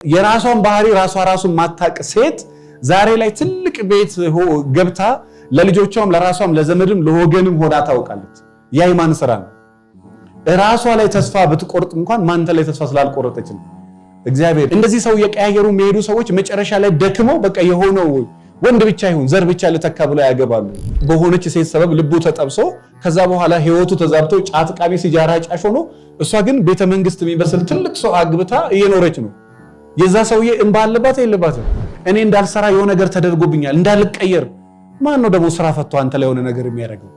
የራሷን ባህሪ ራሷን ማታቅ ሴት ዛሬ ላይ ትልቅ ቤት ገብታ ለልጆቿም ለራሷም ለዘመድም ለወገንም ሆዳ ታውቃለች። ያይማን ስራ ነው። ራሷ ላይ ተስፋ ብትቆርጥ እንኳን ማንተ ላይ ተስፋ ስላልቆረጠች ነው። እግዚአብሔር እንደዚህ ሰው የቀያየሩ የሚሄዱ ሰዎች መጨረሻ ላይ ደክመው በቃ የሆነው ወንድ ብቻ ይሁን ዘር ብቻ ለተካብሎ ያገባሉ። በሆነች ሴት ሰበብ ልቡ ተጠብሶ ከዛ በኋላ ህይወቱ ተዛብቶ ጫት ቃሚ ሲጃራ ጫሽ ሆኖ እሷ ግን ቤተ መንግስት የሚመስል ትልቅ ሰው አግብታ እየኖረች ነው። የዛ ሰውዬ እንባ አለባት የለባትም? እኔ እንዳልሰራ የሆነ ነገር ተደርጎብኛል እንዳልቀየር። ማን ነው ደግሞ ስራ ፈቶ አንተ ላይ የሆነ ነገር የሚያደርገው?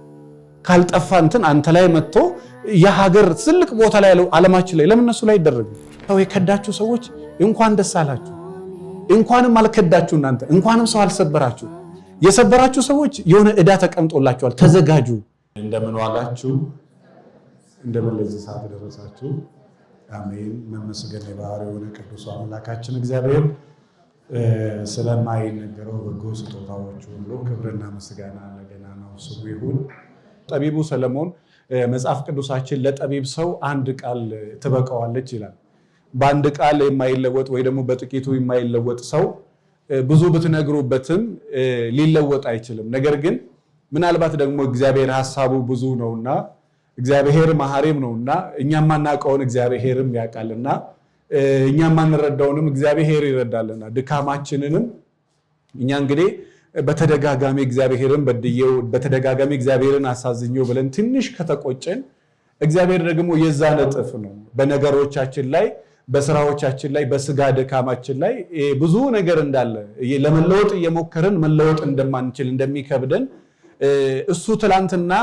ካልጠፋ እንትን አንተ ላይ መጥቶ የሀገር ትልቅ ቦታ ላይ ያለው ዓለማችን ላይ ለምን እነሱ ላይ ይደረግ? ሰው የከዳችሁ ሰዎች እንኳን ደስ አላችሁ። እንኳንም አልከዳችሁ እናንተ እንኳንም ሰው አልሰበራችሁ። የሰበራችሁ ሰዎች የሆነ ዕዳ ተቀምጦላችኋል። ተዘጋጁ። እንደምን ዋላችሁ? እንደምን ለዚህ ሰዓት ደረሳችሁ? አሜን። መመስገን የባህሪው የሆነ ቅዱስ አምላካችን እግዚአብሔር ስለማይነገረው በጎ ስጦታዎቹ ሁሉ ክብርና ምስጋና ለገናናው ስሙ ይሁን። ጠቢቡ ሰለሞን መጽሐፍ ቅዱሳችን ለጠቢብ ሰው አንድ ቃል ትበቃዋለች ይላል። በአንድ ቃል የማይለወጥ ወይ ደግሞ በጥቂቱ የማይለወጥ ሰው ብዙ ብትነግሩበትም ሊለወጥ አይችልም። ነገር ግን ምናልባት ደግሞ እግዚአብሔር ሐሳቡ ብዙ ነውና እግዚአብሔር መሐሪም ነውና እኛም ማናቀውን እግዚአብሔርም ያውቃልና እኛም ማንረዳውንም እግዚአብሔር ይረዳልና ድካማችንንም እኛ እንግዲህ በተደጋጋሚ እግዚአብሔርን በድየው በተደጋጋሚ እግዚአብሔርን አሳዝኘው ብለን ትንሽ ከተቆጨን እግዚአብሔር ደግሞ የዛ ነጥፍ ነው። በነገሮቻችን ላይ በስራዎቻችን ላይ በስጋ ድካማችን ላይ ብዙ ነገር እንዳለ ለመለወጥ እየሞከርን መለወጥ እንደማንችል እንደሚከብደን እሱ ትላንትና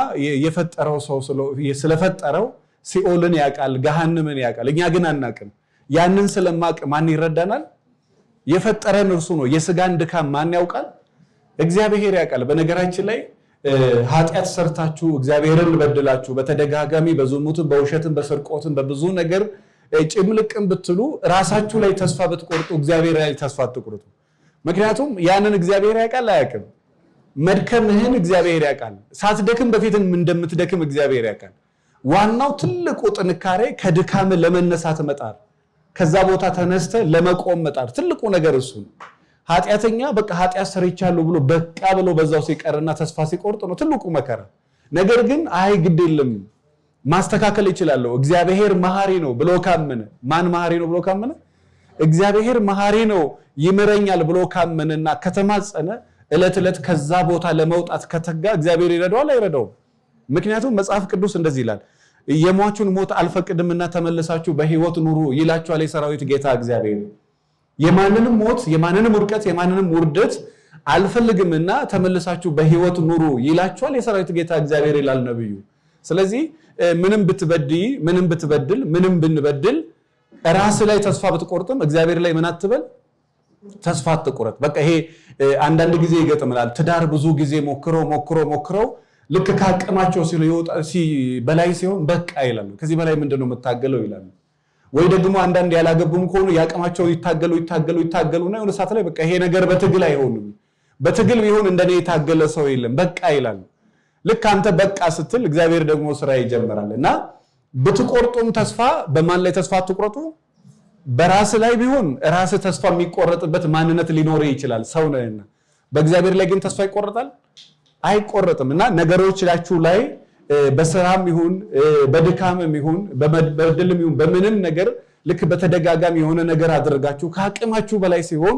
የፈጠረው ሰው ስለፈጠረው ሲኦልን ያውቃል፣ ገሃነምን ያውቃል። እኛ ግን አናውቅም። ያንን ስለማቅ ማን ይረዳናል? የፈጠረን እርሱ ነው። የስጋን ድካም ማን ያውቃል? እግዚአብሔር ያውቃል። በነገራችን ላይ ኃጢአት ሰርታችሁ እግዚአብሔርን በድላችሁ በተደጋጋሚ በዝሙትም በውሸትም በስርቆትም በብዙ ነገር ጭምልቅም ብትሉ ራሳችሁ ላይ ተስፋ ብትቆርጡ እግዚአብሔር ላይ ተስፋ አትቆርጡ። ምክንያቱም ያንን እግዚአብሔር ያውቃል አያውቅም? መድከምህን እግዚአብሔር ያውቃል። ሳትደክም በፊትም እንደምትደክም እግዚአብሔር ያውቃል። ዋናው ትልቁ ጥንካሬ ከድካም ለመነሳት መጣር፣ ከዛ ቦታ ተነስተ ለመቆም መጣር ትልቁ ነገር እሱ ነው። ኃጢአተኛ በቃ ኃጢአት ሰርቻለሁ ብሎ በቃ ብሎ በዛው ሲቀርና ተስፋ ሲቆርጥ ነው ትልቁ መከራ። ነገር ግን አይ ግድ የለም ማስተካከል ይችላልው እግዚአብሔር መሐሪ ነው ብሎ ካመነ፣ ማን መሐሪ ነው ብሎ ካመነ? እግዚአብሔር መሐሪ ነው ይምረኛል ብሎ ካመነና ከተማጸነ እለት እለት ከዛ ቦታ ለመውጣት ከተጋ እግዚአብሔር ይረዳዋል አይረዳውም? ምክንያቱም መጽሐፍ ቅዱስ እንደዚህ ይላል፣ የሟቹን ሞት አልፈቅድምና ተመልሳችሁ በህይወት ኑሩ ይላችኋል የሰራዊት ጌታ እግዚአብሔር። የማንንም ሞት የማንንም ውድቀት የማንንም ውርደት አልፈልግምና ተመልሳችሁ በህይወት ኑሩ ይላችኋል የሰራዊት ጌታ እግዚአብሔር ይላል ነብዩ። ስለዚህ ምንም ብትበድይ ምንም ብትበድል ምንም ብንበድል ራስ ላይ ተስፋ ብትቆርጥም እግዚአብሔር ላይ ምን አትበል፣ ተስፋ አትቆርጥ። በቃ ይሄ አንዳንድ ጊዜ ይገጥምናል። ትዳር ብዙ ጊዜ ሞክረው ልክ ካቀማቸው በላይ ሲሆን በቃ ይላሉ። ከዚህ በላይ ምንድነው የምታገለው ይላሉ። ወይ ደግሞ አንዳንድ ያላገቡም ከሆኑ ያቀማቸው ይታገሉና የሆነ ሰዓት ላይ በቃ ይሄ ነገር በትግል አይሆንም፣ በትግል ቢሆን እንደኔ የታገለ ሰው የለም በቃ ይላሉ። ልክ አንተ በቃ ስትል እግዚአብሔር ደግሞ ስራ ይጀምራል። እና ብትቆርጡም ተስፋ በማን ላይ ተስፋ አትቆርጡ? በራስ ላይ ቢሆን ራስ ተስፋ የሚቆረጥበት ማንነት ሊኖር ይችላል ሰው ነህና። በእግዚአብሔር ላይ ግን ተስፋ ይቆረጣል አይቆረጥም። እና ነገሮቻችሁ ላይ በስራም ይሁን በድካምም ይሁን በበደልም ይሁን በምንም ነገር ልክ በተደጋጋሚ የሆነ ነገር አድርጋችሁ ከአቅማችሁ በላይ ሲሆን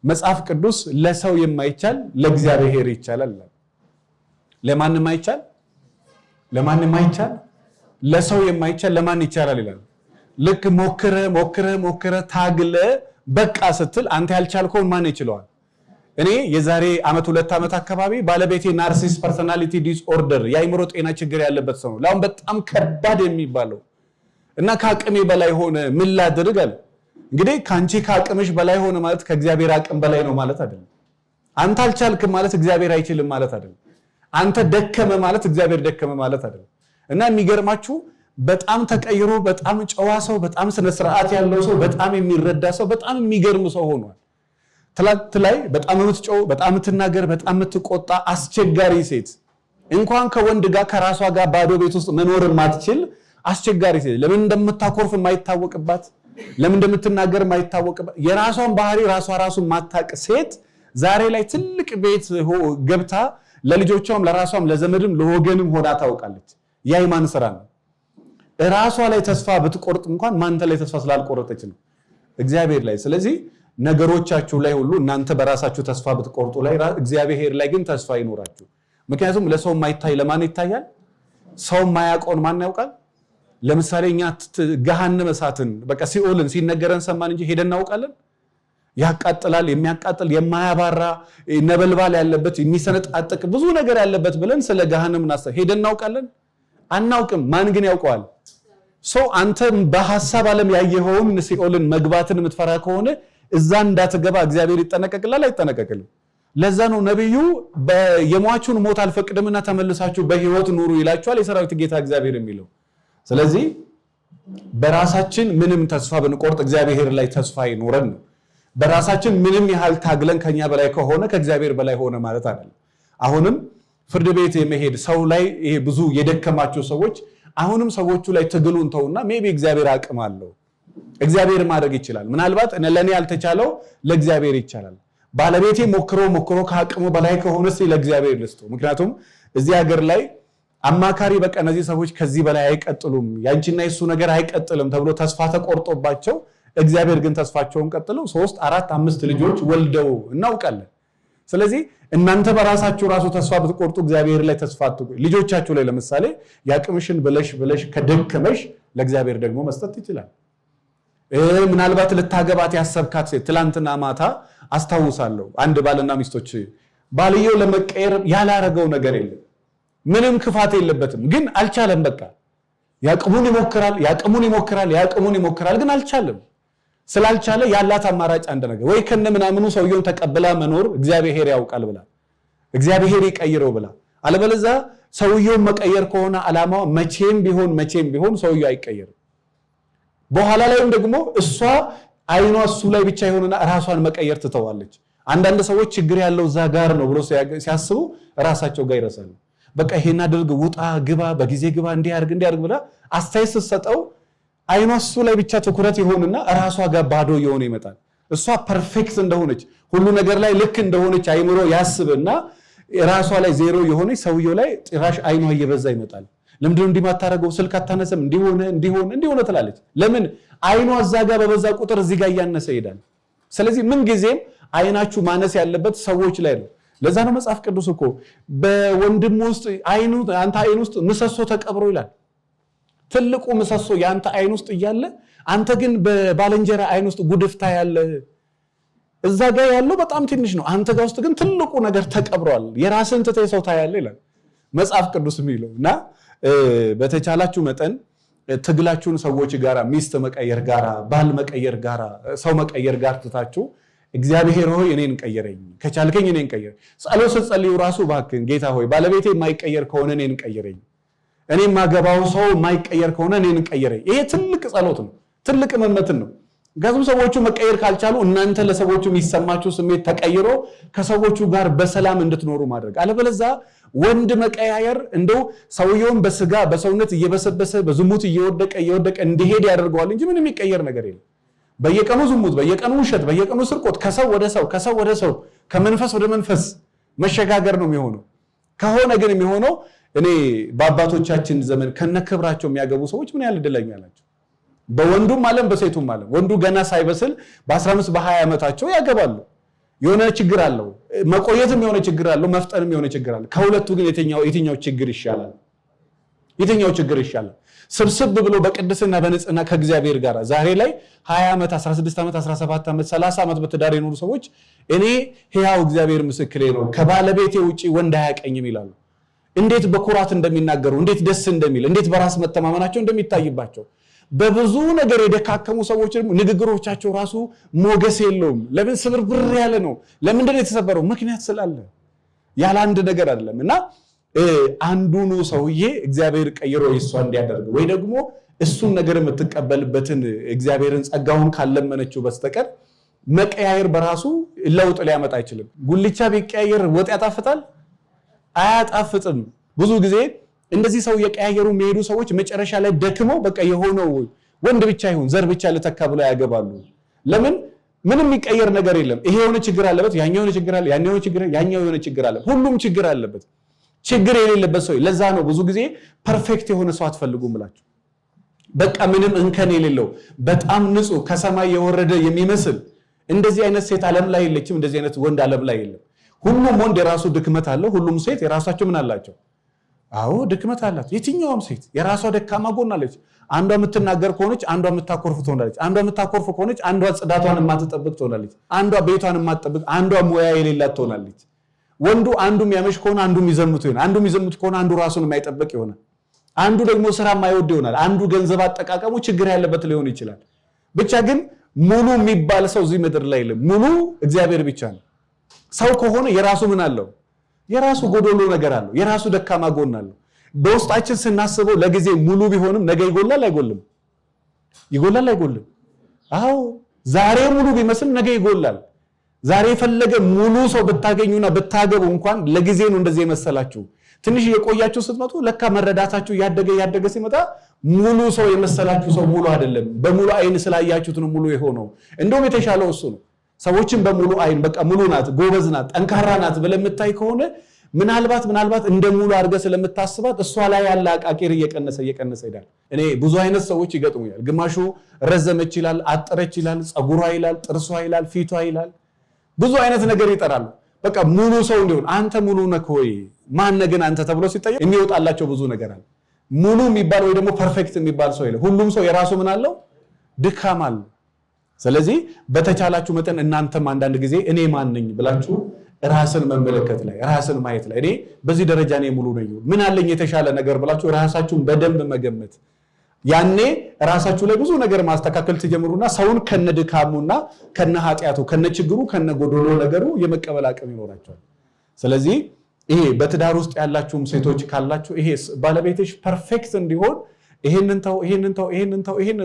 መጽሐፍ ቅዱስ ለሰው የማይቻል ለእግዚአብሔር ይቻላል። ለማንም አይቻል ለሰው የማይቻል ለማን ይቻላል ይላል። ልክ ሞክረ ታግለ በቃ ስትል አንተ ያልቻልከውን ማን ይችላል? እኔ የዛሬ ዓመት 2 ዓመት አካባቢ ባለቤቴ ናርሲስ ፐርሰናሊቲ ዲስኦርደር የአይምሮ ጤና ችግር ያለበት ሰው ነው። ላውን በጣም ከባድ የሚባለው እና ከአቅሜ በላይ ሆነ ምን ላድርግ አለ። እንግዲህ ካንቺ ከአቅምሽ በላይ ሆነ ማለት ከእግዚአብሔር አቅም በላይ ነው ማለት አይደለም። አንተ አልቻልክም ማለት እግዚአብሔር አይችልም ማለት አይደለም። አንተ ደከመ ማለት እግዚአብሔር ደከመ ማለት አይደለም። እና የሚገርማችሁ በጣም ተቀይሮ በጣም ጨዋ ሰው በጣም ስነ ስርዓት ያለው ሰው በጣም የሚረዳ ሰው በጣም የሚገርም ሰው ሆኗል። ትላንት ላይ በጣም የምትጮው በጣም የምትናገር በጣም የምትቆጣ አስቸጋሪ ሴት እንኳን ከወንድ ጋር ከራሷ ጋር ባዶ ቤት ውስጥ መኖር ማትችል አስቸጋሪ ሴት ለምን እንደምታኮርፍ የማይታወቅባት ለምን እንደምትናገር ማይታወቅ የራሷን ባህሪ ራሱን ማታቅ ሴት ዛሬ ላይ ትልቅ ቤት ገብታ ለልጆቿም ለራሷም ለዘመድም ለወገንም ሆና ታውቃለች። ያ የማን ስራ ነው? ራሷ ላይ ተስፋ ብትቆርጥ እንኳን ማንተ ላይ ተስፋ ስላልቆረጠች ነው፣ እግዚአብሔር ላይ። ስለዚህ ነገሮቻችሁ ላይ ሁሉ እናንተ በራሳችሁ ተስፋ ብትቆርጡ ላይ እግዚአብሔር ላይ ግን ተስፋ ይኖራችሁ። ምክንያቱም ለሰው ማይታይ ለማን ይታያል? ሰው ማያውቀውን ማን ያውቃል? ለምሳሌ እኛ ገሃነመ እሳትን በቃ ሲኦልን ሲነገረን ሰማን እንጂ ሄደን እናውቃለን? ያቃጥላል፣ የሚያቃጥል የማያባራ ነበልባል ያለበት የሚሰነጣጥቅ ብዙ ነገር ያለበት ብለን ስለ ገሃነም ሄደን እናውቃለን? አናውቅም። ማን ግን ያውቀዋል? ሰው አንተ በሐሳብ ዓለም ያየኸውን ሲኦልን መግባትን የምትፈራ ከሆነ እዛ እንዳትገባ እግዚአብሔር ይጠነቀቅላል አይጠነቀቅልም? ለዛ ነው ነብዩ የሟቹን ሞት አልፈቅድምና ተመልሳችሁ በህይወት ኑሩ ይላችኋል የሰራዊት ጌታ እግዚአብሔር የሚለው። ስለዚህ በራሳችን ምንም ተስፋ ብንቆርጥ እግዚአብሔር ላይ ተስፋ ይኖረን ነው። በራሳችን ምንም ያህል ታግለን ከኛ በላይ ከሆነ ከእግዚአብሔር በላይ ሆነ ማለት አይደለም። አሁንም ፍርድ ቤት የመሄድ ሰው ላይ ይሄ ብዙ የደከማቸው ሰዎች አሁንም ሰዎቹ ላይ ትግሉን ተውና ሜቢ እግዚአብሔር አቅም አለው፣ እግዚአብሔር ማድረግ ይችላል። ምናልባት ለኔ ያልተቻለው ለእግዚአብሔር ይቻላል። ባለቤቴ ሞክሮ ከአቅሙ በላይ ከሆነ ለእግዚአብሔር ልስጡ። ምክንያቱም እዚህ ሀገር ላይ አማካሪ በቃ እነዚህ ሰዎች ከዚህ በላይ አይቀጥሉም፣ ያንቺና የሱ ነገር አይቀጥልም ተብሎ ተስፋ ተቆርጦባቸው እግዚአብሔር ግን ተስፋቸውን ቀጥለው 3 4 5 ልጆች ወልደው እናውቃለን። ስለዚህ እናንተ በራሳችሁ ራሱ ተስፋ ብትቆርጡ እግዚአብሔር ላይ ተስፋ አትቆርጡ። ልጆቻችሁ ላይ ለምሳሌ ያቅምሽን ብለሽ ከደከመሽ ለእግዚአብሔር ደግሞ መስጠት ይችላል። ምናልባት ልታገባት ያሰብካት ሴት ትላንትና ማታ አስታውሳለሁ አንድ ባልና ሚስቶች ባልየው ለመቀየር ያላረገው ነገር የለም፣ ምንም ክፋት የለበትም፣ ግን አልቻለም። በቃ ያቅሙን ይሞክራል ግን አልቻለም። ስላልቻለ ያላት አማራጭ አንድ ነገር ወይ ከነምናምኑ ሰውየውን ተቀብላ መኖር እግዚአብሔር ያውቃል ብላ እግዚአብሔር ይቀይረው ብላ፣ አለበለዚያ ሰውየውን መቀየር ከሆነ አላማው መቼም ቢሆን ሰውየው አይቀየርም። በኋላ ላይም ደግሞ እሷ አይኗ እሱ ላይ ብቻ ይሆንና ራሷን መቀየር ትተዋለች። አንዳንድ ሰዎች ችግር ያለው እዛ ጋር ነው ብሎ ሲያስቡ ራሳቸው ጋር ይረሳሉ። በቃ ይሄን አድርግ፣ ውጣ፣ ግባ፣ በጊዜ ግባ፣ እንዲያርግ ብላ አስተያየት ስትሰጠው አይኗ እሱ ላይ ብቻ ትኩረት ይሆንና ራሷ ጋር ባዶ የሆነ ይመጣል። እሷ ፐርፌክት እንደሆነች ሁሉ ነገር ላይ ልክ እንደሆነች አይምሮ ያስብና ራሷ ላይ ዜሮ የሆነች ሰውየው ላይ ጭራሽ አይኗ እየበዛ ይመጣል። ለምንድነው እንዲማታረገው? ስልክ አታነሰም፣ እንዲሆነ ትላለች። ለምን? አይኗ እዛ ጋር በበዛ ቁጥር እዚህ ጋር ያነሰ ይሄዳል። ስለዚህ ምን ጊዜም አይናችሁ ማነስ ያለበት ሰዎች ላይ ነው። ለዛ ነው መጽሐፍ ቅዱስ እኮ በወንድም ውስጥ አንተ አይን ውስጥ ምሰሶ ተቀብሮ ይላል። ትልቁ ምሰሶ ያንተ አይን ውስጥ እያለ አንተ ግን በባልንጀራ አይን ውስጥ ጉድፍታ ያለ እዛ ጋር ያለው በጣም ትንሽ ነው፣ አንተ ጋር ውስጥ ግን ትልቁ ነገር ተቀብሯል። የራስን ትተህ ሰው ታያለ ይላል መጽሐፍ ቅዱስ የሚለውና በተቻላችሁ መጠን ትግላችሁን ሰዎች ጋራ፣ ሚስት መቀየር ጋራ፣ ባል መቀየር ጋራ፣ ሰው መቀየር ጋር ትታችሁ እግዚአብሔር ሆይ እኔን ቀየረኝ፣ ከቻልከኝ እኔን ቀየር። ጸሎት ስትጸልዩ ራሱ እባክህን ጌታ ሆይ ባለቤቴ የማይቀየር ከሆነ እኔን ቀየረኝ፣ እኔ ማገባው ሰው የማይቀየር ከሆነ እኔን ቀየረኝ። ይሄ ትልቅ ጸሎት ነው፣ ትልቅ መመትን ነው። ምክንያቱም ሰዎቹ መቀየር ካልቻሉ እናንተ ለሰዎቹ የሚሰማችሁ ስሜት ተቀይሮ ከሰዎቹ ጋር በሰላም እንድትኖሩ ማድረግ። አለበለዚያ ወንድ መቀያየር እንደው ሰውየውን በስጋ በሰውነት እየበሰበሰ በዝሙት እየወደቀ እንዲሄድ ያደርገዋል እንጂ ምንም የሚቀየር ነገር የለም። በየቀኑ ዝሙት፣ በየቀኑ ውሸት፣ በየቀኑ ስርቆት፣ ከሰው ወደ ሰው ከመንፈስ ወደ መንፈስ መሸጋገር ነው የሚሆነው። ከሆነ ግን የሚሆነው እኔ በአባቶቻችን ዘመን ከነክብራቸው የሚያገቡ ሰዎች ምን ያህል እድለኛ ናቸው። በወንዱም ዓለም በሴቱም ዓለም ወንዱ ገና ሳይበስል በ15 በ20 ዓመታቸው ያገባሉ። የሆነ ችግር አለው፣ መቆየትም የሆነ ችግር አለው፣ መፍጠንም የሆነ ችግር አለው። ከሁለቱ ግን የትኛው ችግር ይሻላል? ስብስብ ብሎ በቅድስና በንጽህና ከእግዚአብሔር ጋር ዛሬ ላይ 20 ዓመት 16 ዓመት 17 ዓመት 30 ዓመት በትዳር የኖሩ ሰዎች እኔ ሕያው እግዚአብሔር ምስክሬ ነው ከባለቤቴ ውጪ ወንድ አያቀኝም ይላሉ። እንዴት በኩራት እንደሚናገሩ፣ እንዴት ደስ እንደሚል፣ እንዴት በራስ መተማመናቸው እንደሚታይባቸው። በብዙ ነገር የደካከሙ ሰዎች ንግግሮቻቸው ራሱ ሞገስ የለውም። ለምን? ስብርብር ያለ ነው። ለምንድን ነው የተሰበረው? ምክንያት ስላለ፣ ያለ አንድ ነገር አይደለም። እና አንዱኑ ሰውዬ እግዚአብሔር ቀይሮ ይሷ እንዲያደርግ ወይ ደግሞ እሱን ነገር የምትቀበልበትን እግዚአብሔርን ጸጋውን ካለመነችው በስተቀር መቀያየር በራሱ ለውጥ ሊያመጣ አይችልም። ጉልቻ ቢቀያየር ወጥ ያጣፍጣል? አያጣፍጥም። ብዙ ጊዜ እንደዚህ ሰው የቀያየሩ የሚሄዱ ሰዎች መጨረሻ ላይ ደክመው በቃ የሆነው ወንድ ብቻ ይሁን ዘር ብቻ ለተካ ብለው ያገባሉ። ለምን? ምንም የሚቀየር ነገር የለም። ይሄ የሆነ ችግር አለበት፣ ያኛው የሆነ ችግር አለ፣ ያኛው የሆነ ችግር አለ። ሁሉም ችግር አለበት። ችግር የሌለበት ሰው ለዛ ነው ብዙ ጊዜ ፐርፌክት የሆነ ሰው አትፈልጉም ብላችሁ በቃ ምንም እንከን የሌለው በጣም ንጹህ ከሰማይ የወረደ የሚመስል እንደዚህ አይነት ሴት ዓለም ላይ የለችም። እንደዚህ አይነት ወንድ ዓለም ላይ የለም። ሁሉም ወንድ የራሱ ድክመት አለው። ሁሉም ሴት የራሳቸው ምን አላቸው? አዎ ድክመት አላት። የትኛውም ሴት የራሷ ደካማ ጎን አለች። አንዷ የምትናገር ከሆነች አንዷ የምታኮርፍ ትሆናለች። አንዷ የምታኮርፍ ከሆነች አንዷ ጽዳቷን የማትጠብቅ ትሆናለች። አንዷ ቤቷን የማትጠብቅ፣ አንዷ ሙያ የሌላት ትሆናለች። ወንዱ አንዱ የሚያመሽ ከሆነ አንዱ የሚዘምት ይሆናል። አንዱ የሚዘምት ከሆነ አንዱ ራሱን የማይጠብቅ ይሆናል። አንዱ ደግሞ ስራ የማይወድ ይሆናል። አንዱ ገንዘብ አጠቃቀሙ ችግር ያለበት ሊሆን ይችላል። ብቻ ግን ሙሉ የሚባል ሰው እዚህ ምድር ላይ የለም። ሙሉ እግዚአብሔር ብቻ ነው። ሰው ከሆነ የራሱ ምን አለው? የራሱ ጎዶሎ ነገር አለው። የራሱ ደካማ ጎን አለው። በውስጣችን ስናስበው ለጊዜ ሙሉ ቢሆንም ነገ ይጎላል አይጎልም? ይጎላል አይጎልም? አዎ ዛሬ ሙሉ ቢመስል ነገ ይጎላል። ዛሬ የፈለገ ሙሉ ሰው ብታገኙና ብታገቡ እንኳን ለጊዜ ነው እንደዚህ የመሰላችሁ። ትንሽ የቆያችሁ ስትመጡ ለካ መረዳታችሁ ያደገ ሲመጣ ሙሉ ሰው የመሰላችሁ ሰው ሙሉ አይደለም። በሙሉ አይን ስላያችሁት ነው ሙሉ የሆነው። እንደውም የተሻለው እሱ ነው። ሰዎችን በሙሉ አይን በቃ ሙሉ ናት፣ ጎበዝ ናት፣ ጠንካራ ናት ብለህ የምታይ ከሆነ ምናልባት እንደ ሙሉ አድርገህ ስለምታስባት እሷ ላይ ያለ አቃቂር እየቀነሰ ይሄዳል። እኔ ብዙ አይነት ሰዎች ይገጥሙኛል። ግማሹ ረዘመች ይላል፣ አጠረች ይላል፣ ጸጉሯ ይላል፣ ጥርሷ ይላል፣ ፊቷ ይላል፣ ብዙ አይነት ነገር ይጠራሉ። በቃ ሙሉ ሰው እንዲሆን አንተ ሙሉ ነህ ወይ ማን ግን አንተ ተብሎ ሲጠየቅ የሚወጣላቸው ብዙ ነገር አለ። ሙሉ የሚባል ወይ ደግሞ ፐርፌክት የሚባል ሰው የለም። ሁሉም ሰው የራሱ ምን አለው? ድካም አለው። ስለዚህ በተቻላችሁ መጠን እናንተም አንዳንድ ጊዜ እኔ ማን ነኝ ብላችሁ ራስን መመለከት ላይ ራስን ማየት ላይ እኔ በዚህ ደረጃ ነኝ ሙሉ ነኝ ምን አለኝ የተሻለ ነገር ብላችሁ ራሳችሁን በደንብ መገመት ያኔ ራሳችሁ ላይ ብዙ ነገር ማስተካከል ትጀምሩና ሰውን ከነድካሙና ከነኃጢያቱ ከነችግሩ ከነጎዶሎ ነገሩ የመቀበል አቅም ይኖራቸዋል። ስለዚህ ይሄ በትዳር ውስጥ ያላችሁም ሴቶች ካላችሁ ይሄ ባለቤትሽ ፐርፌክት እንዲሆን ይሄንን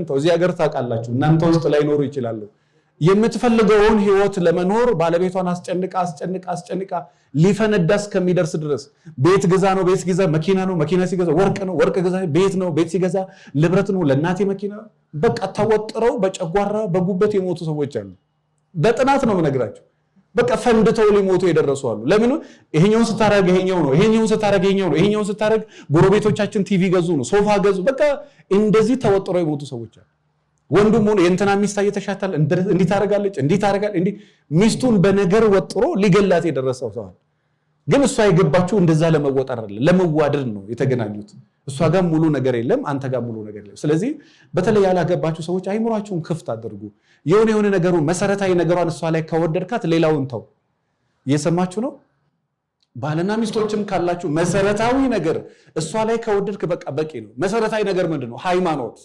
ተው እዚህ ሀገር ታውቃላችሁ እናንተ ውስጥ ላይ ኖሩ ይችላል። የምትፈልገውን ህይወት ለመኖር ባለቤቷን አስጨንቃ ሊፈነዳ እስከሚደርስ ድረስ ቤት ግዛ ነው ቤት ግዛ፣ መኪና ነው መኪና ሲገዛ ወርቅ ነው ወርቅ ግዛ፣ ቤት ነው ቤት ሲገዛ ንብረት ነው ለእናቴ መኪና፣ በቃ ተወጥረው በጨጓራ በጉበት የሞቱ ሰዎች አሉ። በጥናት ነው የምነግራቸው። በቃ ፈንድተው ሊሞቱ የደረሱ አሉ። ለምን? ይሄኛውን ስታረግ ይሄኛው ነው፣ ይሄኛውን ስታረግ ይሄኛው ነው፣ ይሄኛውን ስታረግ ጎረቤቶቻችን ቲቪ ገዙ ነው ሶፋ ገዙ፣ በቃ እንደዚህ ተወጥረው የሞቱ ሰዎች አሉ። ወንዱም ሆነ የእንትና ሚስት እየተሻታል እንዲህ ታረጋለች እንዲህ ታረጋል እንዲህ ሚስቱን በነገር ወጥሮ ሊገላት የደረሰው ሰው ግን እሷ የገባችው እንደዛ ለመወጠር አይደለም ለመዋደድ ነው የተገናኙት። እሷ ጋር ሙሉ ነገር የለም፣ አንተ ጋር ሙሉ ነገር የለም። ስለዚህ በተለይ ያላገባችሁ ሰዎች አይምሯችሁን ክፍት አድርጉ። የሆነ ነገሩ መሰረታዊ ነገሯን እሷ ላይ ከወደድካት ሌላውን ተው። እየሰማችሁ ነው? ባልና ሚስቶችም ካላችሁ መሰረታዊ ነገር እሷ ላይ ከወደድክ በቃ በቂ ነው። መሰረታዊ ነገር ምንድነው? ሃይማኖት።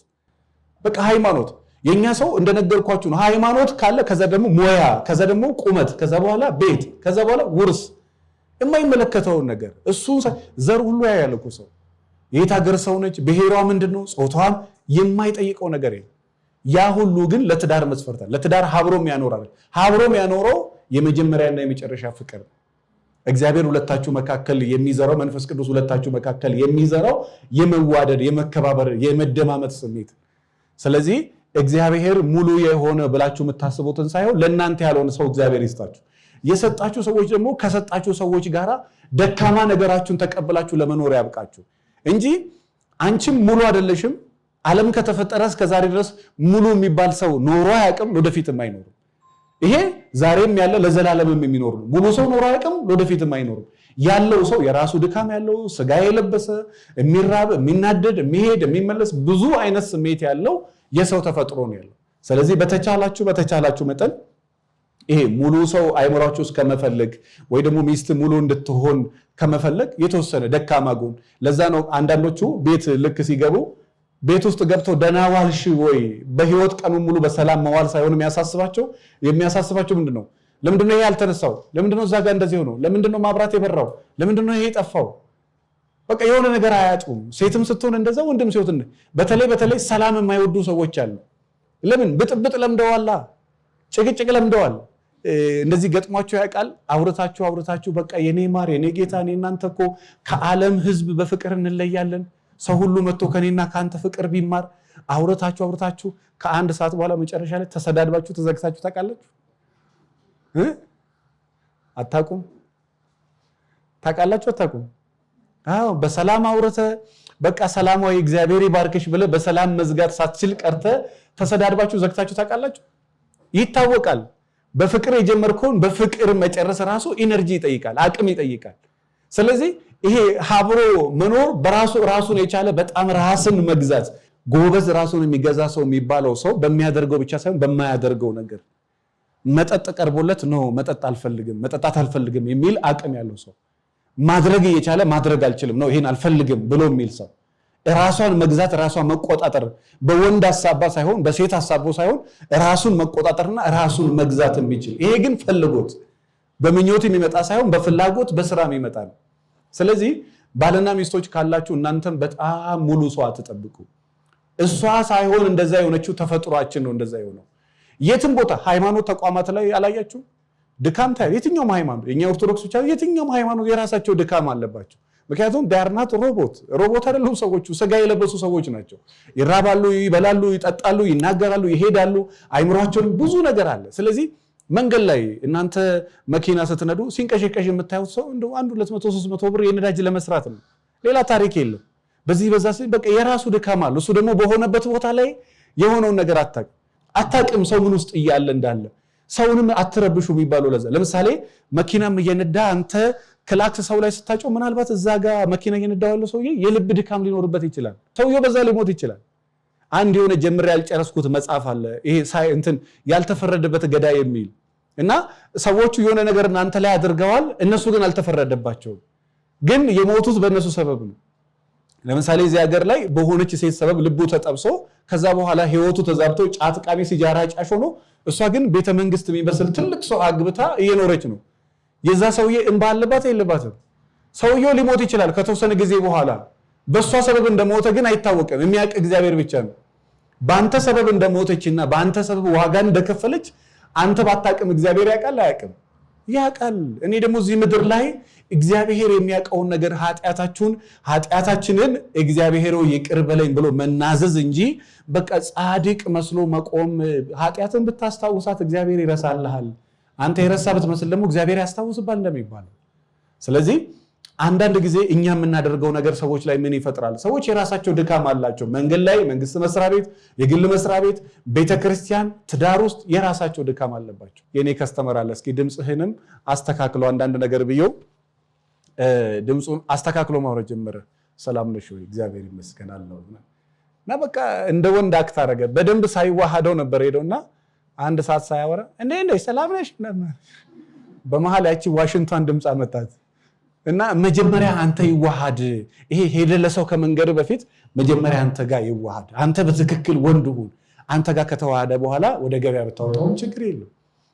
በቃ ሃይማኖት የኛ ሰው እንደነገርኳችሁ ነው። ሃይማኖት ካለ ከዛ ደግሞ ሙያ፣ ከዛ ደግሞ ቁመት፣ ከዛ በኋላ ቤት፣ ከዛ በኋላ ውርስ፣ የማይመለከተውን ነገር እሱ ዘር ሁሉ ያያል እኮ ሰው። የት ሀገር ሰው ነች፣ ብሔሯ ምንድነው፣ ጾታዋም የማይጠይቀው ነገር የለም። ያ ሁሉ ግን ለትዳር መስፈርታል። ለትዳር ሀብሮም ያኖራል። ሀብሮም ያኖረው የመጀመሪያና የመጨረሻ ፍቅር እግዚአብሔር ሁለታችሁ መካከል የሚዘራው መንፈስ ቅዱስ ሁለታችሁ መካከል የሚዘራው የመዋደድ የመከባበር የመደማመጥ ስሜት። ስለዚህ እግዚአብሔር ሙሉ የሆነ ብላችሁ የምታስቡትን ሳይሆን ለእናንተ ያልሆነ ሰው እግዚአብሔር ይስጣችሁ። የሰጣችሁ ሰዎች ደግሞ ከሰጣችሁ ሰዎች ጋራ ደካማ ነገራችሁን ተቀብላችሁ ለመኖር ያብቃችሁ እንጂ አንቺም ሙሉ አይደለሽም። ዓለም ከተፈጠረ እስከ ዛሬ ድረስ ሙሉ የሚባል ሰው ኖሮ አያውቅም፣ ወደፊትም አይኖርም። ይሄ ዛሬም ያለ ለዘላለምም የሚኖር ነው። ሙሉ ሰው ኖሮ አያውቅም፣ ወደፊትም አይኖርም። ያለው ሰው የራሱ ድካም ያለው ስጋ የለበሰ የሚራብ የሚናደድ የሚሄድ የሚመለስ ብዙ አይነት ስሜት ያለው የሰው ተፈጥሮ ነው ያለው። ስለዚህ በተቻላችሁ መጠን ይሄ ሙሉ ሰው አይምሯችሁ ውስጥ ከመፈለግ ወይ ደግሞ ሚስት ሙሉ እንድትሆን ከመፈለግ የተወሰነ ደካማ ጎን። ለዛ ነው አንዳንዶቹ ቤት ልክ ሲገቡ ቤት ውስጥ ገብተው ደህና ዋልሽ ወይ በህይወት ቀኑን ሙሉ በሰላም መዋል ሳይሆን የሚያሳስባቸው ምንድነው? ለምንድነው ይሄ ያልተነሳው? ለምንድነው እዛ ጋር እንደዚህ ሆኖ? ለምንድነው ማብራት የበራው? ለምንድነው ይሄ ጠፋው? በቃ የሆነ ነገር አያጡም። ሴትም ስትሆን እንደዛ ወንድም ሲሆን በተለይ ሰላም የማይወዱ ሰዎች አሉ። ለምን? ብጥብጥ ለምደዋላ፣ ጭቅጭቅ ለምደዋል። እንደዚህ ገጥሟቸው ያውቃል? አውርታችሁ በቃ የኔ ማር የኔ ጌታ እኔ እናንተ እኮ ከዓለም ህዝብ በፍቅር እንለያለን ሰው ሁሉ መጥቶ ከኔና ካንተ ፍቅር ቢማር አውርታችሁ ከአንድ ሰዓት በኋላ መጨረሻ ላይ ተሰዳድባችሁ ተዘግታችሁ ታውቃላችሁ? አታውቁም? ታውቃላችሁ? አታውቁም? አዎ በሰላም አውርተ በቃ ሰላማዊ እግዚአብሔር ይባርክሽ ብለ በሰላም መዝጋት ሳትችል ቀርተ ተሰዳድባችሁ ዘግታችሁ ታውቃላችሁ? ይታወቃል። በፍቅር የጀመርከውን በፍቅር መጨረስ ራሱ ኢነርጂ ይጠይቃል፣ አቅም ይጠይቃል። ስለዚህ ይሄ ሀብሮ መኖር ራሱን የቻለ በጣም ራስን መግዛት ጎበዝ ራሱን የሚገዛ ሰው የሚባለው ሰው በሚያደርገው ብቻ ሳይሆን በማያደርገው ነገር መጠጥ ቀርቦለት ነው መጠጣት አልፈልግም የሚል አቅም ያለው ሰው ማድረግ እየቻለ ማድረግ አልችልም ነው ይሄን አልፈልግም ብሎ የሚል ሰው ራሷን መግዛት ራሷን መቆጣጠር በወንድ ሐሳባ ሳይሆን በሴት ሐሳቡ ሳይሆን ራሱን መቆጣጠርና ራሱን መግዛት የሚችል ይሄ ግን ፈልጎት በምኞት የሚመጣ ሳይሆን በፍላጎት በስራ የሚመጣ ነው። ስለዚህ ባልና ሚስቶች ካላችሁ እናንተም በጣም ሙሉ ሰው አትጠብቁ። እሷ ሳይሆን እንደዛ የሆነችው ተፈጥሯችን ነው እንደዛ የሆነው። የትም ቦታ ሃይማኖት ተቋማት ላይ ያላያችሁ ድካም ታዩ። የትኛውም ሃይማኖት የኛ ኦርቶዶክስ ብቻ የትኛውም ሃይማኖት የራሳቸው ድካም አለባቸው። ምክንያቱም ዳርናት ሮቦት አይደሉም። ሰዎቹ ስጋ የለበሱ ሰዎች ናቸው። ይራባሉ፣ ይበላሉ፣ ይጠጣሉ፣ ይናገራሉ፣ ይሄዳሉ። አይምሯቸውን ብዙ ነገር አለ። ስለዚህ መንገድ ላይ እናንተ መኪና ስትነዱ ሲንቀሽቀሽ የምታዩት ሰው እንደው 100 200 300 ብር የነዳጅ ለመስራት ነው። ሌላ ታሪክ የለም። በዚህ በዛ በቃ የራሱ ድካም አለ። እሱ ደግሞ በሆነበት ቦታ ላይ የሆነውን ነገር አታቅም ሰው ምን ውስጥ እያለ እንዳለ። ሰውንም አትረብሹ የሚባለው ለዛ። ለምሳሌ መኪናም እየነዳ አንተ ክላክስ ሰው ላይ ስታጨው ምናልባት እዛ ጋር መኪና እየነዳ ያለው ሰውዬ የልብ ድካም ሊኖርበት ይችላል። ሰውየው በዛ ሊሞት ይችላል። አንድ የሆነ ጀምሬ ያልጨረስኩት መጽሐፍ አለ ይሄ ያልተፈረደበት ገዳይ የሚል እና ሰዎቹ የሆነ ነገር እናንተ ላይ አድርገዋል፣ እነሱ ግን አልተፈረደባቸውም። ግን የሞቱት በእነሱ ሰበብ ነው። ለምሳሌ እዚህ ሀገር ላይ በሆነች ሴት ሰበብ ልቡ ተጠብሶ ከዛ በኋላ ህይወቱ ተዛብቶ ጫት ቃሚ ሲጃራ ጫሽ ሆኖ እሷ ግን ቤተ መንግስት የሚመስል ትልቅ ሰው አግብታ እየኖረች ነው። የዛ ሰውዬ እንባ አለባት የለባትም? ሰውየው ሊሞት ይችላል ከተወሰነ ጊዜ በኋላ። በሷ ሰበብ እንደሞተ ግን አይታወቅም። የሚያውቅ እግዚአብሔር ብቻ ነው። በአንተ ሰበብ እንደሞተችና በአንተ ሰበብ ዋጋን እንደከፈለች አንተ ባታቅም እግዚአብሔር ያውቃል አያውቅም? ያውቃል። እኔ ደግሞ እዚህ ምድር ላይ እግዚአብሔር የሚያውቀውን ነገር ኃጢአታችንን እግዚአብሔር ይቅር በለኝ ብሎ መናዘዝ እንጂ በቃ ጻድቅ መስሎ መቆም። ኃጢአትን ብታስታውሳት እግዚአብሔር ይረሳልሃል። አንተ የረሳ ብትመስል ደግሞ እግዚአብሔር ያስታውስባል እንደሚባለው። ስለዚህ አንዳንድ ጊዜ እኛ የምናደርገው ነገር ሰዎች ላይ ምን ይፈጥራል? ሰዎች የራሳቸው ድካም አላቸው። መንገድ ላይ፣ መንግስት መስሪያ ቤት፣ የግል መስሪያ ቤት፣ ቤተክርስቲያን፣ ትዳር ውስጥ የራሳቸው ድካም አለባቸው። የኔ ከስተመር አለ። እስኪ ድምጽህንም አስተካክሎ አንዳንድ ነገር ብየው ድምጹን አስተካክሎ ማውራት ጀመረ። ሰላም ነሽ ወይ? እግዚአብሔር ይመስገን አለው እና በቃ እንደ ወንድ አክት አደረገ። በደንብ ሳይዋሃደው ነበር ሄደውና አንድ ሰዓት ሳያወራ እንዴ ሰላም ነሽ በመሃል ያቺ ዋሽንግተን ድምጽ አመጣት እና መጀመሪያ አንተ ይዋሃድ። ይሄ ሄደ ለሰው ከመንገዱ በፊት መጀመሪያ አንተ ጋር ይዋሃድ። አንተ በትክክል ወንድ ሁን። አንተ ጋር ከተዋሃደ በኋላ ወደ ገበያ ብታወጣው ችግር የለም።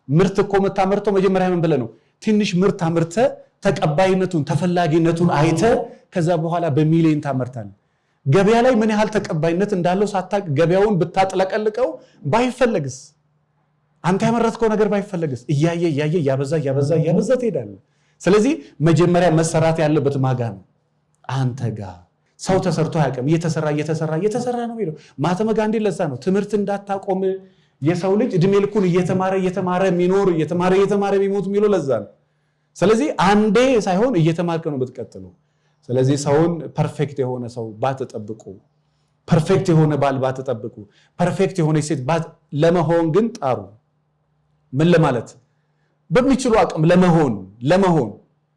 ምርት እኮ መታመርተው መጀመሪያ ምን ብለህ ነው? ትንሽ ምርት አምርተ ተቀባይነቱን ተፈላጊነቱን አይተ ከዛ በኋላ በሚሊዮን ታመርታለህ። ገበያ ላይ ምን ያህል ተቀባይነት እንዳለው ሳታቅ ገበያውን ብታጥለቀልቀው ባይፈለግስ? አንተ ያመረትከው ነገር ባይፈለግስ? እያየ ያበዛ ትሄዳለህ። ስለዚህ መጀመሪያ መሰራት ያለበት ማጋ ነው? አንተ ጋር። ሰው ተሰርቶ አያውቅም። እየተሰራ ነው የሚለው ማህተመ ጋንዲ። ለዛ ነው ትምህርት እንዳታቆም የሰው ልጅ እድሜ ልኩን እየተማረ የሚኖር እየተማረ የሚሞት የሚለው ለዛ ነው። ስለዚህ አንዴ ሳይሆን እየተማርከ ነው ብትቀጥለው። ስለዚህ ሰውን ፐርፌክት የሆነ ሰው ባትጠብቁ፣ ፐርፌክት የሆነ ባል ባትጠብቁ፣ ፐርፌክት የሆነ ሴት ለመሆን ግን ጣሩ። ምን ለማለት በሚችሉ አቅም ለመሆን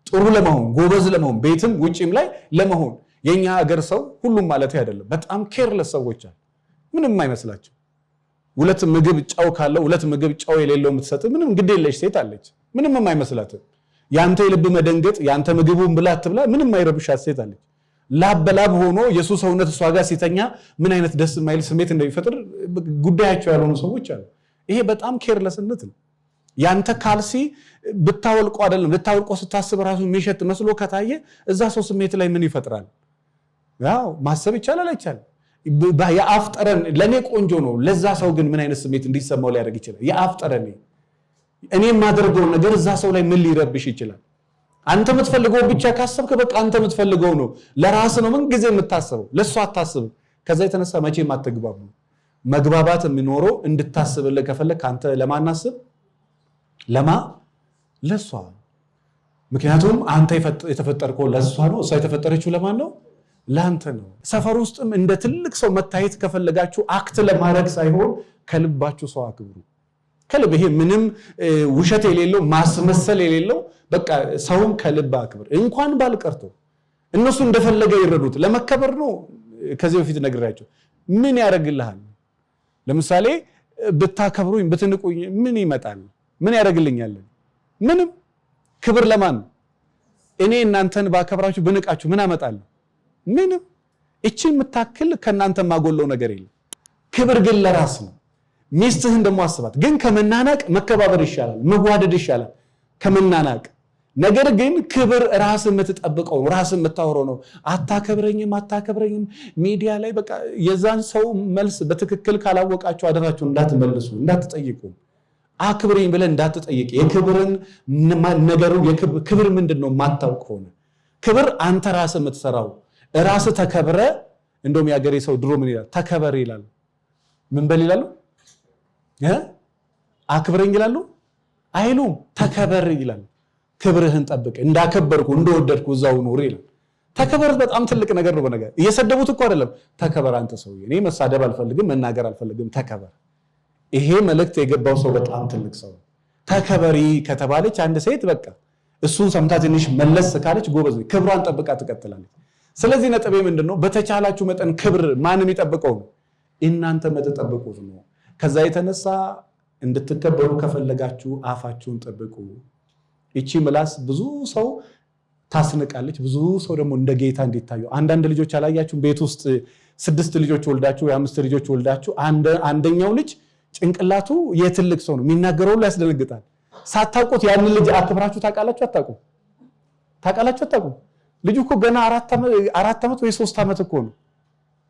ጥሩ ለመሆን ጎበዝ ለመሆን ቤትም ውጪም ላይ ለመሆን። የኛ ሀገር ሰው ሁሉም ማለት አይደለም። በጣም ኬርለስ ሰዎች አሉ። ምንም አይመስላቸው። ሁለት ምግብ ጨው ካለው ሁለት ምግብ ጨው የሌለው የምትሰጥ ምንም ግዴለሽ ሴት አለች። ምንም አይመስላትም። ያንተ የልብ መደንገጥ ያንተ ምግቡን ብላ አትብላ ምንም አይረብሻት ሴት አለች። ላበላብ ሆኖ የሱስ ሰውነት እሷ ጋር ሲተኛ ምን አይነት ደስ የማይል ስሜት እንደሚፈጥር ጉዳያቸው ያልሆኑ ሰዎች አሉ። ይሄ በጣም ኬርለስነት ነው። ያንተ ካልሲ ብታወልቆ አይደለም ብታወልቆ ስታስብ ራሱ የሚሸት መስሎ ከታየ እዛ ሰው ስሜት ላይ ምን ይፈጥራል? ያው ማሰብ ይቻላል አይቻልም? የአፍ ጠረን ለኔ ቆንጆ ነው፣ ለዛ ሰው ግን ምን አይነት ስሜት እንዲሰማው ሊያደርግ ይችላል? የአፍ ጠረን እኔ የማደርገው ነገር እዛ ሰው ላይ ምን ሊረብሽ ይችላል? አንተ የምትፈልገው ብቻ ካሰብክ በቃ አንተ የምትፈልገው ነው ለራስ ነው ምን ጊዜ የምታስበው ለሷ አታስብ ከዛ የተነሳ መቼም አትግባቡ መግባባት የሚኖረው እንድታስብልህ ከፈለክ አንተ ለማናስብ ለሷ ምክንያቱም አንተ የተፈጠርከው ለሷ ነው እሷ የተፈጠረችው ለማን ነው ላንተ ነው ሰፈር ውስጥም እንደ ትልቅ ሰው መታየት ከፈለጋችሁ አክት ለማድረግ ሳይሆን ከልባችሁ ሰው አክብሩ ከልብ ይሄ ምንም ውሸት የሌለው ማስመሰል የሌለው በቃ ሰውን ከልብ አክብር እንኳን ባልቀርቶ እነሱ እንደፈለገ ይረዱት ለመከበር ነው ከዚህ በፊት ነግራችሁ ምን ያደርግልሃል ለምሳሌ ብታከብሩኝ ብትንቁኝ ምን ይመጣል ምን ያደርግልኛል ምንም ክብር ለማን እኔ እናንተን ባከብራችሁ ብንቃችሁ ምን አመጣለሁ ምንም እቺ የምታክል ከናንተ ማጎለው ነገር የለም ክብር ግን ለራስ ነው ሚስትህን ደሞ አስባት ግን ከመናናቅ መከባበር ይሻላል መዋደድ ይሻላል ከመናናቅ ነገር ግን ክብር ራስ የምትጠብቀው ራስ የምታወራው ነው አታከብረኝም ሚዲያ ላይ በቃ የዛን ሰው መልስ በትክክል ካላወቃችሁ አደራችሁ እንዳትመልሱ እንዳትጠይቁ አክብረኝ ብለን እንዳትጠይቅ የክብርን ነገሩ ክብር ምንድነው ማታውቅ ሆነ ክብር አንተ ራስ የምትሰራው ራስ ተከብረ እንደውም ያገሬ ሰው ድሮ ምን ይላል ተከበር ይላል ምን በል ይላሉ አክብረኝ ይላሉ አይሉም ተከበር ይላል ክብርህን ጠብቅ እንዳከበርኩ እንደወደድኩ እዛው ኑር ይላል ተከበር በጣም ትልቅ ነገር ነው በነገር እየሰደቡት እኮ አይደለም ተከበር አንተ ሰው እኔ መሳደብ አልፈልግም መናገር አልፈልግም ተከበር ይሄ መልእክት የገባው ሰው በጣም ትልቅ ሰው ተከበሪ ከተባለች አንድ ሴት በቃ እሱን ሰምታ ትንሽ መለስ ካለች ጎበዝ ክብሯን ጠብቃ ትቀጥላለች ስለዚህ ነጥቤ ምንድነው በተቻላችሁ መጠን ክብር ማንም ይጠብቀው እናንተ መተጠብቁት ነው ከዛ የተነሳ እንድትከበሩ ከፈለጋችሁ አፋችሁን ጠብቁ እቺ ምላስ ብዙ ሰው ታስነቃለች ብዙ ሰው ደግሞ እንደ ጌታ እንዲታዩ አንዳንድ ልጆች አላያችሁ ቤት ውስጥ 6 ልጆች ወልዳችሁ 5 ልጆች ወልዳችሁ አንደኛው ልጅ ጭንቅላቱ የትልቅ ሰው ነው የሚናገረው ላይ ያስደነግጣል ሳታውቁት ያን ልጅ አክብራችሁ ታውቃላችሁ አታውቁም ልጁ እኮ ገና 4 ዓመት ወይ 3 ዓመት እኮ ነው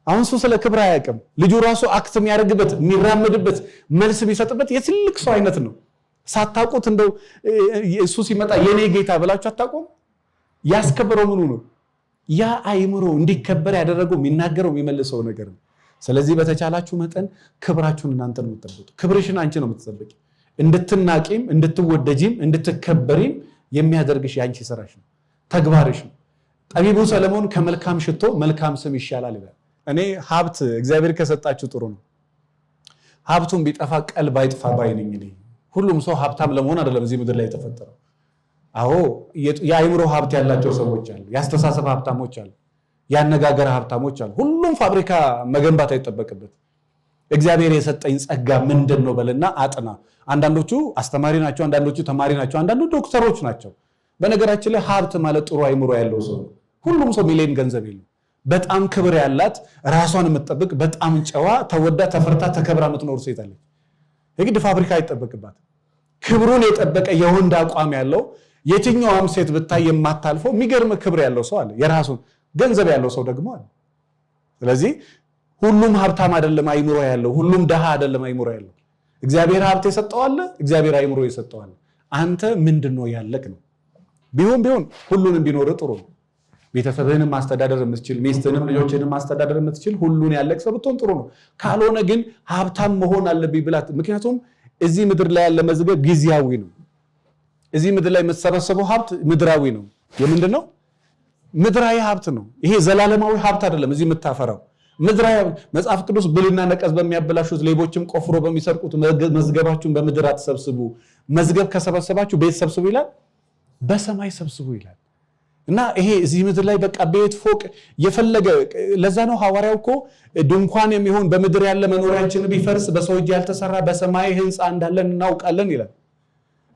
አሁን እሱ ስለ ክብር አያውቅም ልጁ ራሱ አክት የሚያደርግበት የሚራመድበት መልስ የሚሰጥበት የትልቅ ሰው አይነት ነው ሳታውቁት እንደው እሱ ሲመጣ የኔ ጌታ ብላችሁ አታውቁም ያስከበረው ምኑ ነው ያ አይምሮ እንዲከበር ያደረገው የሚናገረው የሚመልሰው ነገር ነው ስለዚህ በተቻላችሁ መጠን ክብራችሁን እናንተ ነው የምትጠብቁት ክብርሽን አንቺ ነው የምትጠብቂ እንድትናቂም እንድትወደጂም እንድትከበሪም የሚያደርግሽ ያንቺ ስራሽ ነው ተግባርሽ ነው ጠቢቡ ሰለሞን ከመልካም ሽቶ መልካም ስም ይሻላል ይላል እኔ ሀብት እግዚአብሔር ከሰጣችሁ ጥሩ ነው ሀብቱን ቢጠፋ ቀልብ አይጥፋ ባይነኝ እኔ ሁሉም ሰው ሀብታም ለመሆን አይደለም እዚህ ምድር ላይ የተፈጠረው አዎ የአይምሮ ሀብት ያላቸው ሰዎች አሉ ያስተሳሰብ ሀብታሞች አሉ ያነጋገር ሀብታሞች አሉ ሁሉም ፋብሪካ መገንባት አይተበቅበት እግዚአብሔር የሰጠኝ ጸጋ ምንድነው በለና አጥና አንዳንዶቹ አስተማሪ ናቸው አንዳንዶቹ ተማሪ ናቸው አንዳንዶቹ ዶክተሮች ናቸው በነገራችን ላይ ሀብት ማለት ጥሩ አይምሮ ያለው ሰው ሁሉም ሰው ሚሊዮን ገንዘብ የለው በጣም ክብር ያላት ራሷን የምትጠብቅ በጣም ጨዋ ተወዳ ተፈርታ ተከብራ የምትኖር ሴት አለች የግድ ፋብሪካ አይተበቅባት ክብሩን የጠበቀ የወንድ አቋም ያለው የትኛውም ሴት ብታይ የማታልፈው የሚገርም ክብር ያለው ሰው አለ የራሱን ገንዘብ ያለው ሰው ደግሞ አለ ስለዚህ ሁሉም ሀብታም አይደለም አይምሮ ያለው ሁሉም ደሃ አይደለም አይምሮ ያለው እግዚአብሔር ሀብት የሰጠው አለ እግዚአብሔር አይምሮ የሰጠው አለ አንተ ምንድነው ያለክ ነው ቢሆን ሁሉንም ቢኖር ጥሩ ነው ቤተሰብህንም ማስተዳደር የምትችል ሚስትህንም ልጆችህንም ማስተዳደር የምትችል ሁሉን ያለክ ሰው ብትሆን ጥሩ ነው ካልሆነ ግን ሀብታም መሆን አለብኝ ብላት ምክንያቱም እዚህ ምድር ላይ ያለ መዝገብ ጊዜያዊ ነው እዚህ ምድር ላይ የምትሰበሰበው ሀብት ምድራዊ ነው የምንድነው ምድራዊ ሀብት ነው ይሄ ዘላለማዊ ሀብት አይደለም እዚህ የምታፈራው ምድራዊ መጽሐፍ ቅዱስ ብልና ነቀዝ በሚያበላሹት ሌቦችም ቆፍሮ በሚሰርቁት መዝገባችሁን በምድር አትሰብስቡ መዝገብ ከሰበሰባችሁ ቤት ሰብስቡ ይላል በሰማይ ሰብስቡ ይላል እና ይሄ እዚህ ምድር ላይ በቃ ቤት ፎቅ የፈለገ ለዛ ነው ሐዋርያው እኮ ድንኳን የሚሆን በምድር ያለ መኖሪያችን ቢፈርስ በሰው እጅ ያልተሰራ በሰማይ ህንጻ እንዳለን እናውቃለን ይላል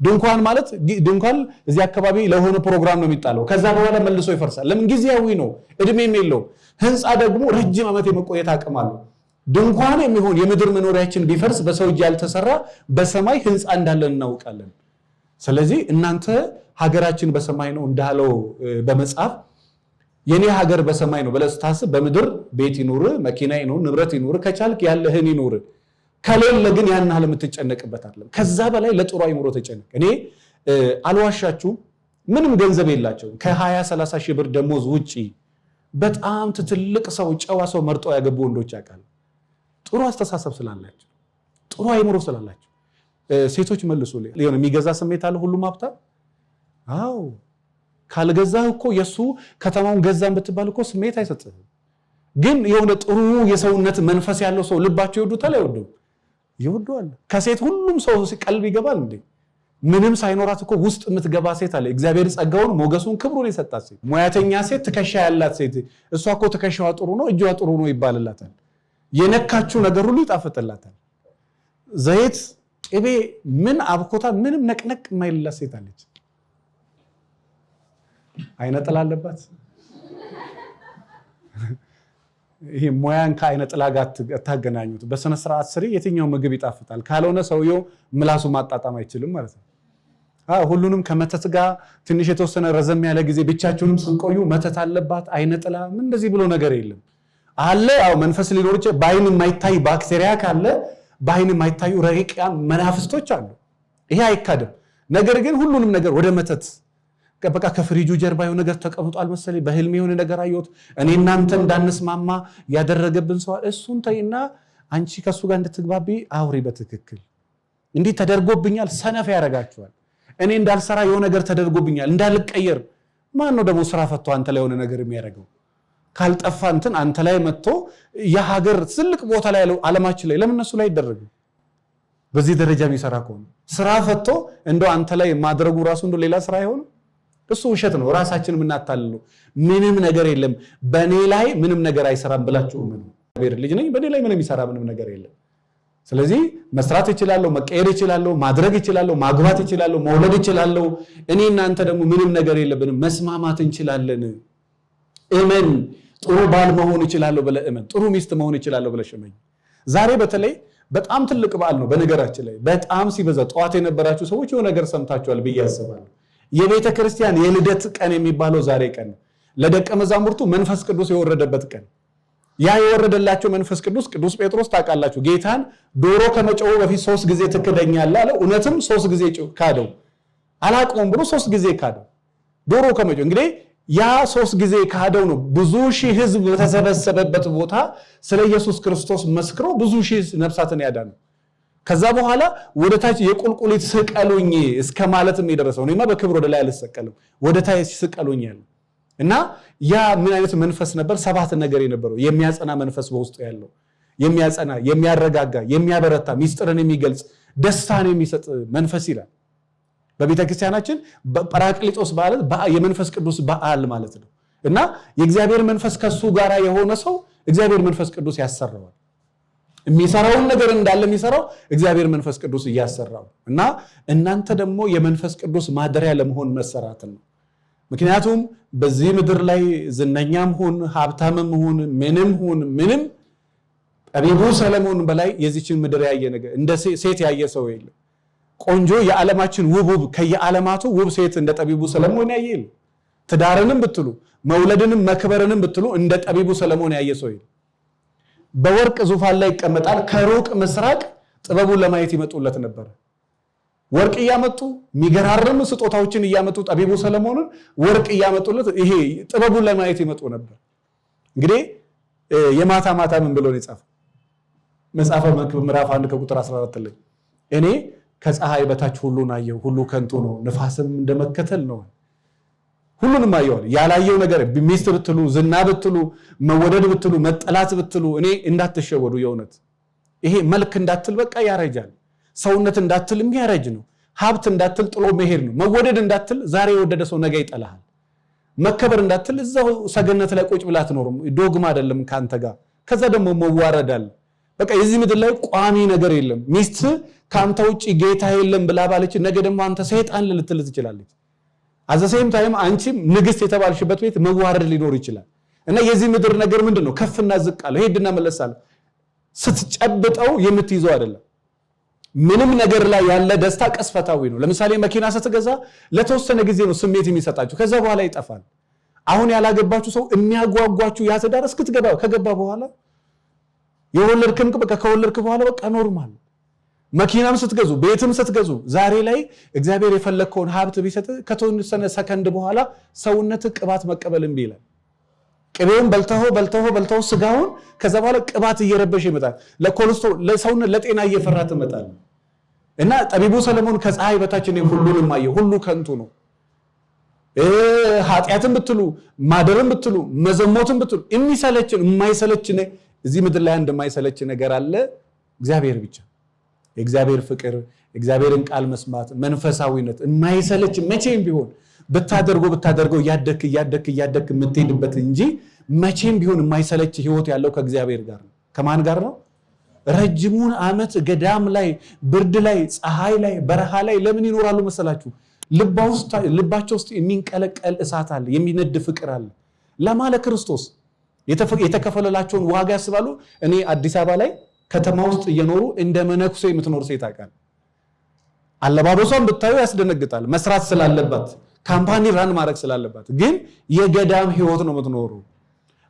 ድንኳን ማለት ድንኳን እዚህ አካባቢ ለሆነ ፕሮግራም ነው የሚጣለው ከዛ በኋላ መልሶ ይፈርሳል ለምን ጊዜያዊ ነው እድሜም የለው ህንጻ ደግሞ ረጅም ዓመት የመቆየት አቅም አለው ድንኳን የሚሆን የምድር መኖሪያችን ቢፈርስ በሰው እጅ ያልተሰራ በሰማይ ህንጻ እንዳለን እናውቃለን ስለዚህ እናንተ ሀገራችን በሰማይ ነው እንዳለው በመጽሐፍ የኔ ሀገር በሰማይ ነው ብለህ ስታስብ በምድር ቤት ይኑር መኪና ይኑር ንብረት ይኑር ከቻልክ ያለህን ይኑር ከሌለ ግን ያን ያህል የምትጨነቅበት አይደለም ከዛ በላይ ለጥሩ አይምሮ ተጨነቅ እኔ አልዋሻችሁ ምንም ገንዘብ የላቸው ከ20-30 ሺህ ብር ደሞዝ ውጪ በጣም ትልቅ ሰው ጨዋ ሰው መርጠው ያገቡ ወንዶች ያውቃል። ጥሩ አስተሳሰብ ስላላቸው ጥሩ አይምሮ ስላላቸው። ሴቶች መልሱልኝ የሆነ የሚገዛ ስሜት አለ ሁሉም ሀብታም? አዎ ካልገዛህ እኮ የሱ ከተማውን ገዛን ብትባል እኮ ስሜት አይሰጥህም። ግን የሆነ ጥሩ የሰውነት መንፈስ ያለው ሰው ልባቸው ይወዱታል አይወዱም? ይወዱዋል። ከሴት ሁሉም ሰው ቀልብ ይገባል እንዴ? ምንም ሳይኖራት እኮ ውስጥ የምትገባ ሴት አለ። እግዚአብሔር ጸጋውን ሞገሱን ክብሩን የሰጣት ሴት፣ ሙያተኛ ሴት፣ ትከሻ ያላት ሴት። እሷ እኮ ትከሻዋ ጥሩ ነው እጇ ጥሩ ነው ይባልላታል። የነካችው ነገር ሁሉ ይጣፍጥላታል። ዘይት ቅቤ ምን አብኮታ ምንም ነቅነቅ የማይልላት ሴት አለች። አይነ ጥላ አለባት። ይሄ ሙያን ከአይነ ጥላ ጋር ታገናኙት። በስነ ስርዓት ስሪ የትኛው ምግብ ይጣፍጣል። ካልሆነ ሰውየው ምላሱ ማጣጣም አይችልም ማለት ነው። ሁሉንም ከመተት ጋር ትንሽ የተወሰነ ረዘም ያለ ጊዜ ብቻቸውንም ስንቆዩ መተት አለባት አይነ ጥላ ምን እንደዚህ ብሎ ነገር የለም አለ። መንፈስ ሊኖር ይችላል። በአይን የማይታይ ባክቴሪያ ካለ በአይን የማይታዩ ረቂቃን መናፍስቶች አሉ። ይሄ አይካድም። ነገር ግን ሁሉንም ነገር ወደ መተት በቃ ከፍሪጁ ጀርባ የሆነ ነገር ተቀምጧል መሰለኝ በህልም የሆነ ነገር አየሁት እኔ እናንተ እንዳንስማማ ያደረገብን ሰው እሱን ተይና አንቺ ከሱ ጋር እንድትግባቢ አውሪ በትክክል እንዲህ ተደርጎብኛል። ሰነፍ ያረጋችኋል። እኔ እንዳልሰራ የሆነ ነገር ተደርጎብኛል እንዳልቀየር። ማን ነው ደግሞ ስራ ፈቶ አንተ ላይ የሆነ ነገር የሚያደርገው? ካልጠፋ እንትን አንተ ላይ መጥቶ የሀገር ትልቅ ቦታ ላይ ያለው ዓለማችን ላይ ለምን እነሱ ላይ ይደረግ? በዚህ ደረጃ የሚሰራ ከሆነ ስራ ፈቶ እንደው አንተ ላይ ማድረጉ ራሱ እንደው ሌላ ስራ አይሆንም? እሱ ውሸት ነው። ራሳችን የምናታልለው ምንም ነገር የለም። በኔ ላይ ምንም ነገር አይሰራም ብላችሁ ምን እግዚአብሔር ልጅ ነኝ በኔ ላይ ምንም ይሰራ ምንም ነገር የለም። ስለዚህ መስራት እችላለሁ፣ መቀየር እችላለሁ፣ ማድረግ እችላለሁ፣ ማግባት እችላለሁ፣ መውለድ እችላለሁ። እኔ እናንተ ደግሞ ምንም ነገር የለብንም፣ መስማማት እንችላለን። እመን። ጥሩ ባል መሆን እችላለሁ ብለህ እመን። ጥሩ ሚስት መሆን እችላለሁ ብለሽ እመኝ። ዛሬ በተለይ በጣም ትልቅ በዓል ነው። በነገራችን ላይ በጣም ሲበዛ ጠዋት የነበራችሁ ሰዎች የሆነ ነገር ሰምታችኋል ብዬ አስባለሁ። የቤተ ክርስቲያን የልደት ቀን የሚባለው ዛሬ ቀን ለደቀ መዛሙርቱ መንፈስ ቅዱስ የወረደበት ቀን። ያ የወረደላቸው መንፈስ ቅዱስ ጴጥሮስ ታውቃላችሁ ጌታን ዶሮ ከመጮሁ በፊት 3 ጊዜ ትክደኛለህ አለ። እውነትም 3 ጊዜ ካደው። አላውቀውም ብሎ 3 ጊዜ ካደው። ዶሮ ከመጮሁ እንግዲህ ያ 3 ጊዜ ካደው ነው ብዙ ሺህ ህዝብ በተሰበሰበበት ቦታ ስለ ኢየሱስ ክርስቶስ መስክሮ ብዙ ሺህ ነፍሳትን ያዳነው። ከዛ በኋላ ወደ ታች የቁልቁሊት ስቀሉኝ እስከ ማለትም የደረሰው ነውማ በክብር ወደ ላይ አልሰቀልም ወደ ታች ስቀሉኝ ያለው እና ያ ምን አይነት መንፈስ ነበር? 7 ነገር የነበረው የሚያጸና መንፈስ በውስጡ ያለው የሚያጸና፣ የሚያረጋጋ፣ የሚያበረታ፣ ሚስጥርን የሚገልጽ ደስታን የሚሰጥ መንፈስ ይላል። በቤተ ክርስቲያናችን ጰራቅሊጦስ ማለት የመንፈስ ቅዱስ በዓል ማለት ነው። እና የእግዚአብሔር መንፈስ ከሱ ጋር የሆነ ሰው እግዚአብሔር መንፈስ ቅዱስ ያሰራዋል። የሚሰራውን ነገር እንዳለ የሚሰራው እግዚአብሔር መንፈስ ቅዱስ እያሰራው እና እናንተ ደግሞ የመንፈስ ቅዱስ ማደሪያ ለመሆን መሰራትን ነው። ምክንያቱም በዚህ ምድር ላይ ዝነኛም ሁን ሀብታምም ሁን ምንም ጠቢቡ ሰለሞን በላይ የዚችን ምድር ያየ ነገር እንደ ሴት ያየ ሰው የለም። ቆንጆ የዓለማችን ውብ ከየዓለማቱ ውብ ሴት እንደ ጠቢቡ ሰለሞን ያየ የለም። ትዳርንም ብትሉ መውለድንም መክበርንም ብትሉ እንደ ጠቢቡ ሰለሞን ያየ ሰው የለም። በወርቅ ዙፋን ላይ ይቀመጣል። ከሩቅ ምስራቅ ጥበቡን ለማየት ይመጡለት ነበር። ወርቅ እያመጡ የሚገራርም ስጦታዎችን እያመጡ ጠቢቡ ሰለሞንን ወርቅ እያመጡለት ይሄ ጥበቡን ለማየት ይመጡ ነበር። እንግዲህ የማታ ምን ብሎ ነው የጻፈው? መጽሐፈ መክብብ ምዕራፍ 1 ከቁጥር 14 ላይ እኔ ከፀሐይ በታች ሁሉን አየሁ፣ ሁሉ ከንቱ ነው፣ ንፋስም እንደመከተል ነው። ሁሉንም አየዋል። ያላየው ነገር ሚስት ብትሉ፣ ዝና ብትሉ፣ መወደድ ብትሉ፣ መጠላት ብትሉ እኔ እንዳትሸወዱ የእውነት ይሄ መልክ እንዳትል በቃ ያረጃል። ሰውነት እንዳትል የሚያረጅ ነው። ሀብት እንዳትል ጥሎ መሄድ ነው። መወደድ እንዳትል ዛሬ የወደደ ሰው ነገ ይጠላሃል። መከበር እንዳትል እዛው ሰገነት ላይ ቁጭ ብላ አትኖርም። ዶግማ አይደለም ካንተ ጋር። ከዛ ደግሞ መዋረዳል። በቃ የዚህ ምድር ላይ ቋሚ ነገር የለም። ሚስት ካንተ ውጪ ጌታ የለም ብላ ባለች ነገ ደግሞ አንተ ሰይጣን ልትል ትችላለች። አዘሰይም ታይም አንቺም ንግስት የተባልሽበት ቤት መዋረድ ሊኖር ይችላል። እና የዚህ ምድር ነገር ምንድነው? ከፍና ዝቅ አለ፣ ሄድና መለሳለ። ስትጨብጠው የምትይዘው አይደለም። ምንም ነገር ላይ ያለ ደስታ ቀስፈታዊ ነው። ለምሳሌ መኪና ስትገዛ ለተወሰነ ጊዜ ነው ስሜት የሚሰጣችሁ፣ ከዛ በኋላ ይጠፋል። አሁን ያላገባችሁ ሰው የሚያጓጓችሁ ያ ትዳር እስክትገባ ከገባ በኋላ የወለድክም በቃ ከወለድክ በኋላ በቃ ኖርማል። መኪናም ስትገዙ ቤትም ስትገዙ ዛሬ ላይ እግዚአብሔር የፈለከውን ሀብት ቢሰጥ ከተወሰነ ሰከንድ በኋላ ሰውነት ቅባት መቀበል እምቢ ይላል። ቅቤውን በልተው ስጋውን ከዛ በኋላ ቅባት እየረበሽ ይመጣል። ለኮሌስትሮል ለሰውነት ለጤና እየፈራ ትመጣል። እና ጠቢቡ ሰለሞን ከፀሐይ በታች ነው ሁሉንም አየ፣ ሁሉ ከንቱ ነው። ኃጢያትን ብትሉ ማደርን ብትሉ መዘሞትን ብትሉ የሚሰለችን የማይሰለች እዚህ ምድር ላይ እንደማይሰለች ነገር አለ፣ እግዚአብሔር ብቻ። የእግዚአብሔር ፍቅር፣ እግዚአብሔርን ቃል መስማት፣ መንፈሳዊነት የማይሰለች መቼም ቢሆን ብታደርገው ያደክ የምትሄድበት እንጂ መቼም ቢሆን የማይሰለች ህይወት ያለው ከእግዚአብሔር ጋር ነው። ከማን ጋር ነው? ረጅሙን ዓመት ገዳም ላይ ብርድ ላይ ፀሐይ ላይ በረሃ ላይ ለምን ይኖራሉ መሰላችሁ? ልባቸው ውስጥ የሚንቀለቀል እሳት አለ፣ የሚነድ ፍቅር አለ። ለማለ ክርስቶስ የተከፈለላቸውን ዋጋ ያስባሉ። እኔ አዲስ አበባ ላይ ከተማ ውስጥ እየኖሩ እንደ መነኩሴ የምትኖር ሴት አውቃለሁ። አለባበሷን ብታዩ ያስደነግጣል። መስራት ስላለባት ካምፓኒ ራን ማድረግ ስላለባት፣ ግን የገዳም ህይወት ነው የምትኖሩ።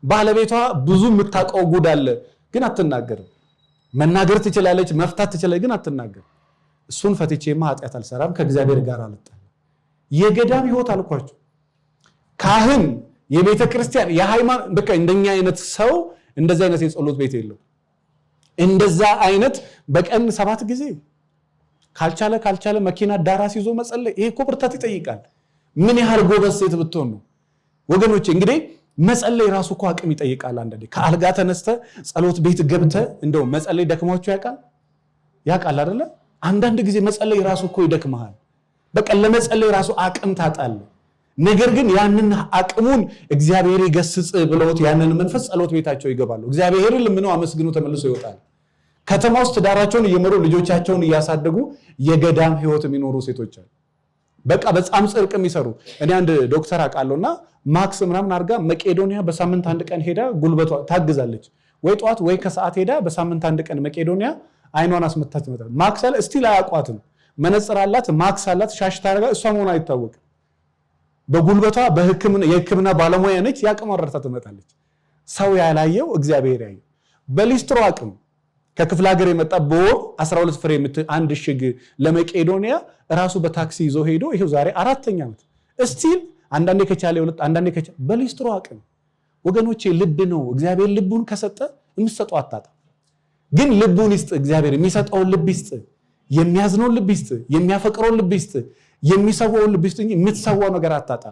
ባለቤቷ ብዙ የምታውቀው ጉድ አለ፣ ግን አትናገርም። መናገር ትችላለች፣ መፍታት ትችላለች፣ ግን አትናገርም። እሱን ፈትቼማ ኃጢአት አልሰራም ከእግዚአብሔር ጋር አልጣልም። የገዳም ህይወት አልኳችሁ። ካህን የቤተ ክርስቲያን የሃይማኖት በቃ እንደኛ አይነት ሰው እንደዛ አይነት የጸሎት ቤት የለው። እንደዛ አይነት በቀን 7 ጊዜ ካልቻለ መኪና ዳራስ ይዞ መጸለይ፣ ይሄ እኮ ብርታት ይጠይቃል። ምን ያህል ጎበዝ ሴት ብትሆን ነው ወገኖቼ? እንግዲህ መጸለይ ራሱ እኮ አቅም ይጠይቃል። አንዳንዴ ከአልጋ ተነስተ ጸሎት ቤት ገብተ እንደው መጸለይ ደክሟችሁ ያውቃል አይደለ? አንዳንድ ጊዜ መጸለይ ራሱ እኮ ይደክመሃል። በቃ ለመጸለይ ራሱ አቅም ታጣለህ። ነገር ግን ያንን አቅሙን እግዚአብሔር ይገስጽ ብለውት ያንን መንፈስ ጸሎት ቤታቸው ይገባሉ። እግዚአብሔርን ለምነው አመስግኑ ተመልሶ ይወጣል። ከተማ ውስጥ ዳራቸውን እየመሩ ልጆቻቸውን እያሳደጉ የገዳም ህይወት የሚኖሩ ሴቶች አሉ። በቃ በጣም ጽድቅ የሚሰሩ። እኔ አንድ ዶክተር አውቃለሁና ማክስ ምናምን አድርጋ መቄዶንያ በሳምንት አንድ ቀን ሄዳ ጉልበቷ ታግዛለች። ወይ ጧት ወይ ከሰዓት ሄዳ በሳምንት አንድ ቀን መቄዶንያ አይኗን አስመታች ትመጣለች። ማክስ አለ እስቲ አያውቋትም። መነጽር አላት፣ ማክስ አላት፣ ሻሽ ታረጋ፣ እሷ መሆኗ አይታወቅም። በጉልበቷ የህክምና ባለሙያ ነች። ያቅም አረርታ ትመጣለች። ሰው ያላየው እግዚአብሔር ያየው። በሊስትሮ አቅም ከክፍለ ሀገር የመጣ በወር 12 ፍሬ አንድ እሽግ ለመቄዶንያ ራሱ በታክሲ ይዞ ሄዶ ይሄው ዛሬ 4ኛ ዓመት እስቲል አንዳንዴ ከቻለ አንዳንዴ ከቻለ በሊስትሮ አቅም። ወገኖቼ ልብ ነው። እግዚአብሔር ልቡን ከሰጠ የምትሰጠው አታጣ። ግን ልቡን ይስጥ እግዚአብሔር፣ የሚሰጠውን ልብ ይስጥ፣ የሚያዝነውን ልብ ይስጥ፣ የሚያፈቅረውን ልብ ይስጥ፣ የሚሰዋውን ልብ ይስጥ እንጂ የምትሰዋው ነገር አታጣ።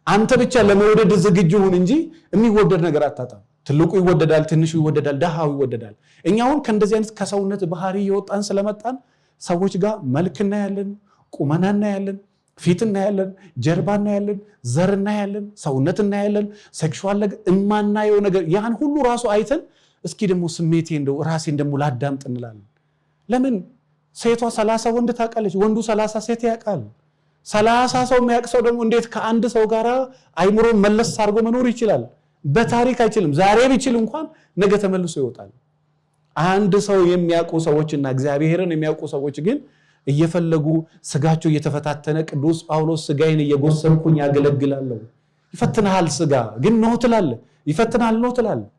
አንተ ብቻ ለመውደድ ዝግጁ ሁን እንጂ የሚወደድ ነገር አታጣ። ትልቁ ይወደዳል፣ ትንሹ ይወደዳል፣ ደሃው ይወደዳል። እኛውን ከእንደዚህ አይነት ከሰውነት ባህሪ የወጣን ስለመጣን ሰዎች ጋር መልክ እናያለን፣ ቁመና እናያለን፣ ፊት እናያለን፣ ጀርባ እናያለን፣ ዘር እናያለን፣ ሰውነት እናያለን፣ ሴክሹዋል ነገር እማናየው ነገር ያን ሁሉ ራሱ አይተን እስኪ ደግሞ ስሜቴ እንደው ራሴን ደግሞ ላዳምጥ እንላለን። ለምን? ሴቷ 30 ወንድ ታውቃለች፣ ወንዱ 30 ሴት ያውቃል። 30 ሰው የሚያውቅ ሰው ደግሞ እንዴት ከአንድ ሰው ጋር አይምሮ መለስ አድርጎ መኖር ይችላል? በታሪክ አይችልም። ዛሬ ቢችል እንኳን ነገ ተመልሶ ይወጣል። አንድ ሰው የሚያውቁ ሰዎችና እግዚአብሔርን የሚያውቁ ሰዎች ግን እየፈለጉ ስጋቸው እየተፈታተነ ቅዱስ ጳውሎስ ስጋዬን እየጎሰምኩኝ ያገለግላለሁ። ይፈትናል፣ ስጋ ግን ነው ትላለህ፣ ይፈትናል ነው ትላለህ።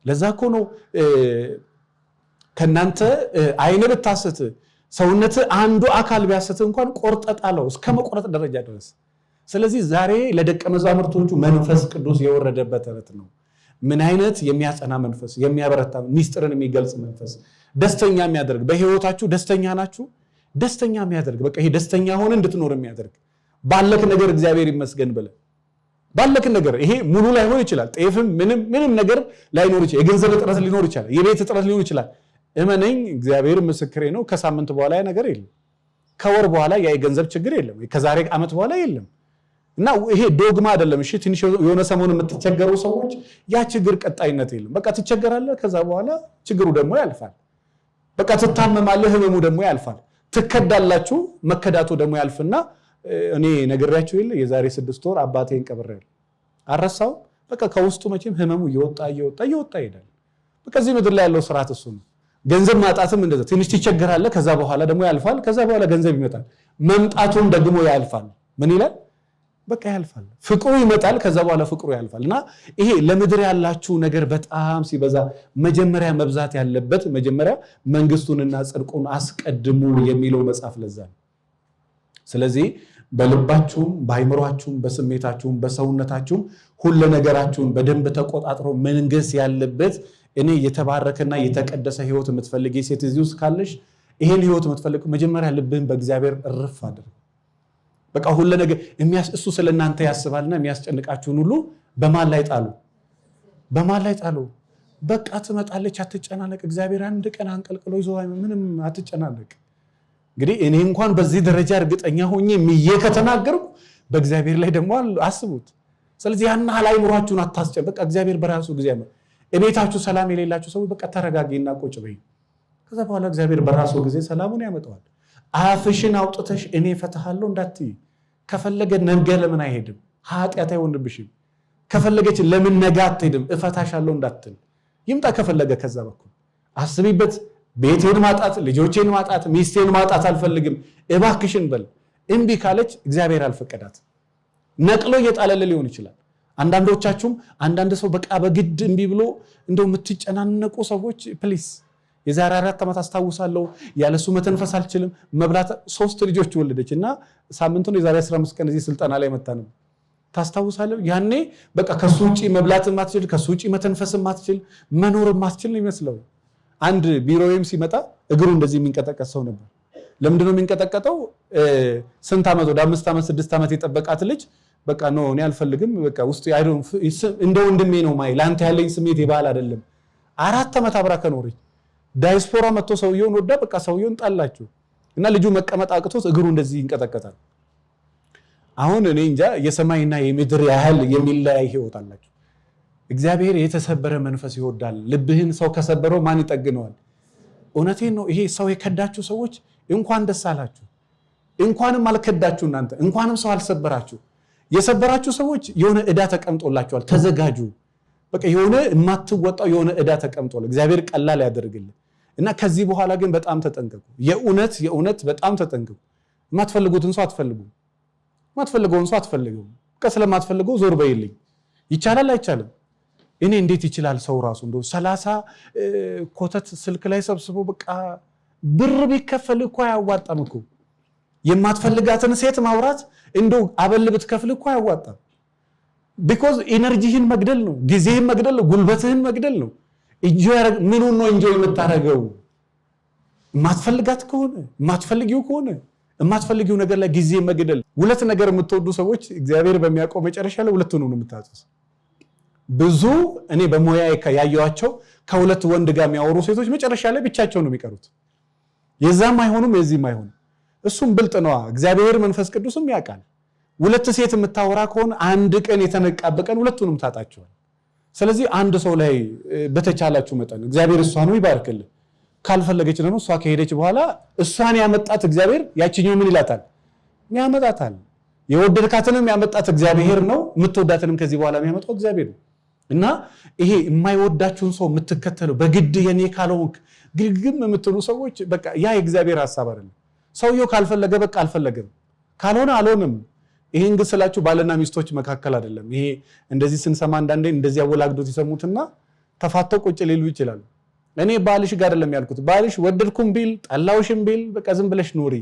ለዛ እኮ ነው ከናንተ አይነ ብታስት ሰውነት አንዱ አካል ቢያስት እንኳን ቆርጠጣለው እስከ መቆረጥ ደረጃ ድረስ። ስለዚህ ዛሬ ለደቀ መዛሙርቶቹ መንፈስ ቅዱስ የወረደበት ዕለት ነው። ምን አይነት የሚያጸና መንፈስ፣ የሚያበረታ ሚስጥርን የሚገልጽ መንፈስ፣ ደስተኛ የሚያደርግ በህይወታችሁ ደስተኛ ናችሁ፣ ደስተኛ የሚያደርግ በቃ ይሄ ደስተኛ ሆነ እንድትኖር የሚያደርግ ባለክ ነገር እግዚአብሔር ይመስገን ብለ ባለክ ነገር ይሄ ሙሉ ላይሆን ይችላል። ጤፍም ምንም ነገር ላይኖር ይችላል። የገንዘብ እጥረት ሊኖር ይችላል። የቤት እጥረት ሊኖር ይችላል። እመነኝ እግዚአብሔር ምስክሬ ነው። ከሳምንት በኋላ ያ ነገር የለም። ከወር በኋላ ያ የገንዘብ ችግር የለም። ከዛሬ ዓመት በኋላ የለም። እና ይሄ ዶግማ አይደለም። እሺ ትንሽ የሆነ ሰሞን የምትቸገሩ ሰዎች ያ ችግር ቀጣይነት የለም። በቃ ትቸገራለህ፣ ከዛ በኋላ ችግሩ ደግሞ ያልፋል። በቃ ትታመማለህ፣ ህመሙ ደግሞ ያልፋል። ትከዳላችሁ፣ መከዳቱ ደግሞ ያልፍና እኔ ነግሬያችሁ የለ የዛሬ 6 ወር አባቴን ቀብሬያለሁ። አረሳው። በቃ ከውስጡ መቼም ህመሙ እየወጣ ይሄዳል። በቃ እዚህ ምድር ላይ ያለው ስርዓት እሱ ነው። ገንዘብ ማጣትም እንደዛ ትንሽ ትቸገራለህ፣ ከዛ በኋላ ደግሞ ያልፋል። ከዛ በኋላ ገንዘብ ይመጣል፣ መምጣቱም ደግሞ ያልፋል። ምን ይላል? በቃ ያልፋል። ፍቅሩ ይመጣል፣ ከዛ በኋላ ፍቅሩ ያልፋልና ይሄ ለምድር ያላችሁ ነገር በጣም ሲበዛ መጀመሪያ መብዛት ያለበት መጀመሪያ መንግስቱንና ጽድቁን አስቀድሙ የሚለው መጽሐፍ ለዛ ነው። ስለዚህ በልባችሁም በአይምሯችሁም በስሜታችሁም በሰውነታችሁም ሁሉ ነገራችሁን በደንብ ተቆጣጥሮ መንገስ ያለበት እኔ የተባረከና የተቀደሰ ህይወት የምትፈልጊ ሴት እዚህ ውስጥ ካለሽ ይሄን ህይወት የምትፈልጉ መጀመሪያ ልብህን በእግዚአብሔር እርፍ አድርግ። በቃ ሁሉ ነገር እሱ ስለናንተ ያስባልና የሚያስጨንቃችሁን ሁሉ በማን ላይ ጣሉ? በማን ላይ ጣሉ? በቃ ትመጣለች፣ አትጨናነቅ። እግዚአብሔር አንድ ቀን አንቀልቅሎ ይዞ ምንም አትጨናነቅ። እንግዲህ እኔ እንኳን በዚህ ደረጃ እርግጠኛ ሆኜ ምዬ ከተናገርኩ በእግዚአብሔር ላይ ደግሞ አስቡት። ስለዚህ ያን አይምሯችሁን አታስጨንቁ። በቃ እግዚአብሔር በራሱ ጊዜ ነው። እቤታችሁ ሰላም የሌላችሁ ሰዎች በቃ ተረጋጊና ቁጭ በይ። ከዛ በኋላ እግዚአብሔር በራሱ ጊዜ ሰላሙን ያመጣዋል። አፍሽን አውጥተሽ እኔ ፈታሃለሁ እንዳትይ። ከፈለገ ነገ ለምን አይሄድም? ኃጢአት አይሆንብሽም። ከፈለገች ለምን ነገ አትሄድም? እፈታሻለሁ እንዳትል ይምጣ። ከፈለገ ከዛ በኩል አስቢበት። ቤቴን ማጣት፣ ልጆቼን ማጣት፣ ሚስቴን ማጣት አልፈልግም እባክሽን በል። እምቢ ካለች እግዚአብሔር አልፈቀዳት። ነቅሎ እየጣለለ ሊሆን ይችላል። አንዳንዶቻችሁም አንዳንድ ሰው በቃ በግድ እምቢ ብሎ እንደው የምትጨናነቁ ሰዎች ፕሊስ፣ የዛሬ 4 ዓመት አስታውሳለሁ ያለሱ መተንፈስ አልችልም መብላት 3 ልጆች ወለደች እና ሳምንቱን የዛሬ 15 ቀን እዚህ ስልጠና ላይ መጣ ነው ታስታውሳለሁ። ያኔ በቃ ከሱ ውጪ መብላት ማትችል፣ ከሱ ውጪ መተንፈስ ማትችል፣ መኖር ማትችል ነው ይመስለው። አንድ ቢሮዬም ሲመጣ እግሩ እንደዚህ የሚንቀጠቀጥ ሰው ነበር። ለምንድን ነው የሚንቀጠቀጠው? ስንት ዓመት ወደ 5 ዓመት 6 ዓመት የጠበቃት ልጅ በቃ ነው እኔ አልፈልግም፣ በቃ ውስጥ እንደ ወንድሜ ነው ማይ ላንተ ያለኝ ስሜት ይባል አይደለም። 4 ዓመት አብራ ከኖረች ዳይስፖራ መጥቶ ሰውየውን ወዳ በቃ ሰውየውን ጣላችሁ እና ልጁ መቀመጥ አቅቶት እግሩ እንደዚህ ይንቀጠቀጣል። አሁን እኔ እንጃ የሰማይና የምድር ያህል የሚለያይ ህይወት አላችሁ። እግዚአብሔር የተሰበረ መንፈስ ይወዳል። ልብህን ሰው ከሰበረው ማን ይጠግነዋል? እውነቴን ነው። ይሄ ሰው የከዳችሁ ሰዎች እንኳን ደስ አላችሁ። እንኳንም አልከዳችሁ እናንተ፣ እንኳንም ሰው አልሰበራችሁ። የሰበራችሁ ሰዎች የሆነ ዕዳ ተቀምጦላችኋል፣ ተዘጋጁ። በቃ የሆነ የማትወጣው የሆነ ዕዳ ተቀምጧል። እግዚአብሔር ቀላል ያደርግልን እና ከዚህ በኋላ ግን በጣም ተጠንቀቁ። የእውነት በጣም ተጠንቀቁ። የማትፈልጉትን ሰው አትፈልጉ፣ የማትፈልገውን ሰው አትፈልጉ። ስለማትፈልገው ዞር በይልኝ። ይቻላል አይቻልም? እኔ እንዴት ይችላል ሰው ራሱ እንደው 30 ኮተት ስልክ ላይ ሰብስቦ በቃ ብር ቢከፈል እኮ አያዋጣም እኮ። የማትፈልጋትን ሴት ማውራት እንደው አበል ብትከፍል እኮ አያዋጣም። ቢኮዝ ኢነርጂህን መግደል ነው፣ ጊዜህን መግደል ነው፣ ጉልበትህን መግደል ነው። ምኑን ነው እንጆይ የምታረገው? የማትፈልጋት ከሆነ የማትፈልጊው ከሆነ የማትፈልጊው ነገር ላይ ጊዜ መግደል። ሁለት ነገር የምትወዱ ሰዎች እግዚአብሔር በሚያውቀው መጨረሻ ላይ ሁለቱን ነው የምታጡት። ብዙ እኔ በሞያ ያየዋቸው ከሁለት ወንድ ጋር የሚያወሩ ሴቶች መጨረሻ ላይ ብቻቸው ነው የሚቀሩት። የዛም አይሆኑም የዚህም አይሆኑም። እሱም ብልጥ ነው። እግዚአብሔር መንፈስ ቅዱስም ያውቃል። ሁለት ሴት የምታወራ ከሆነ አንድ ቀን የተነቃበቀን ሁለቱንም ታጣቸዋል። ስለዚህ አንድ ሰው ላይ በተቻላችሁ መጠን እግዚአብሔር እሷን ይባርክልህ። ካልፈለገች ደግሞ እሷ ከሄደች በኋላ እሷን ያመጣት እግዚአብሔር ያቺኛው ምን ይላታል? ያመጣታል። የወደድካትንም ያመጣት እግዚአብሔር ነው፣ የምትወዳትንም ከዚህ በኋላ የሚያመጣው እግዚአብሔር ነው። እና ይሄ የማይወዳችሁን ሰው የምትከተሉ በግድ የኔ ካልሆንክ ግግም የምትሉ ሰዎች በቃ ያ የእግዚአብሔር ሐሳብ አይደለም። ሰውየው ካልፈለገ በቃ አልፈለገም፣ ካልሆነ አልሆነም። ይሄን ግን ስላችሁ ባልና ሚስቶች መካከል አይደለም። ይሄ እንደዚህ ስንሰማ አንዳንዴ እንደዚህ ያወላግዶት ይሰሙትና ተፋተው ቁጭ ሊሉ ይችላሉ። እኔ ባልሽ ጋር አይደለም ያልኩት። ባልሽ ወደድኩም ቢል ጠላውሽም ቢል በቃ ዝም ብለሽ ኑሪ።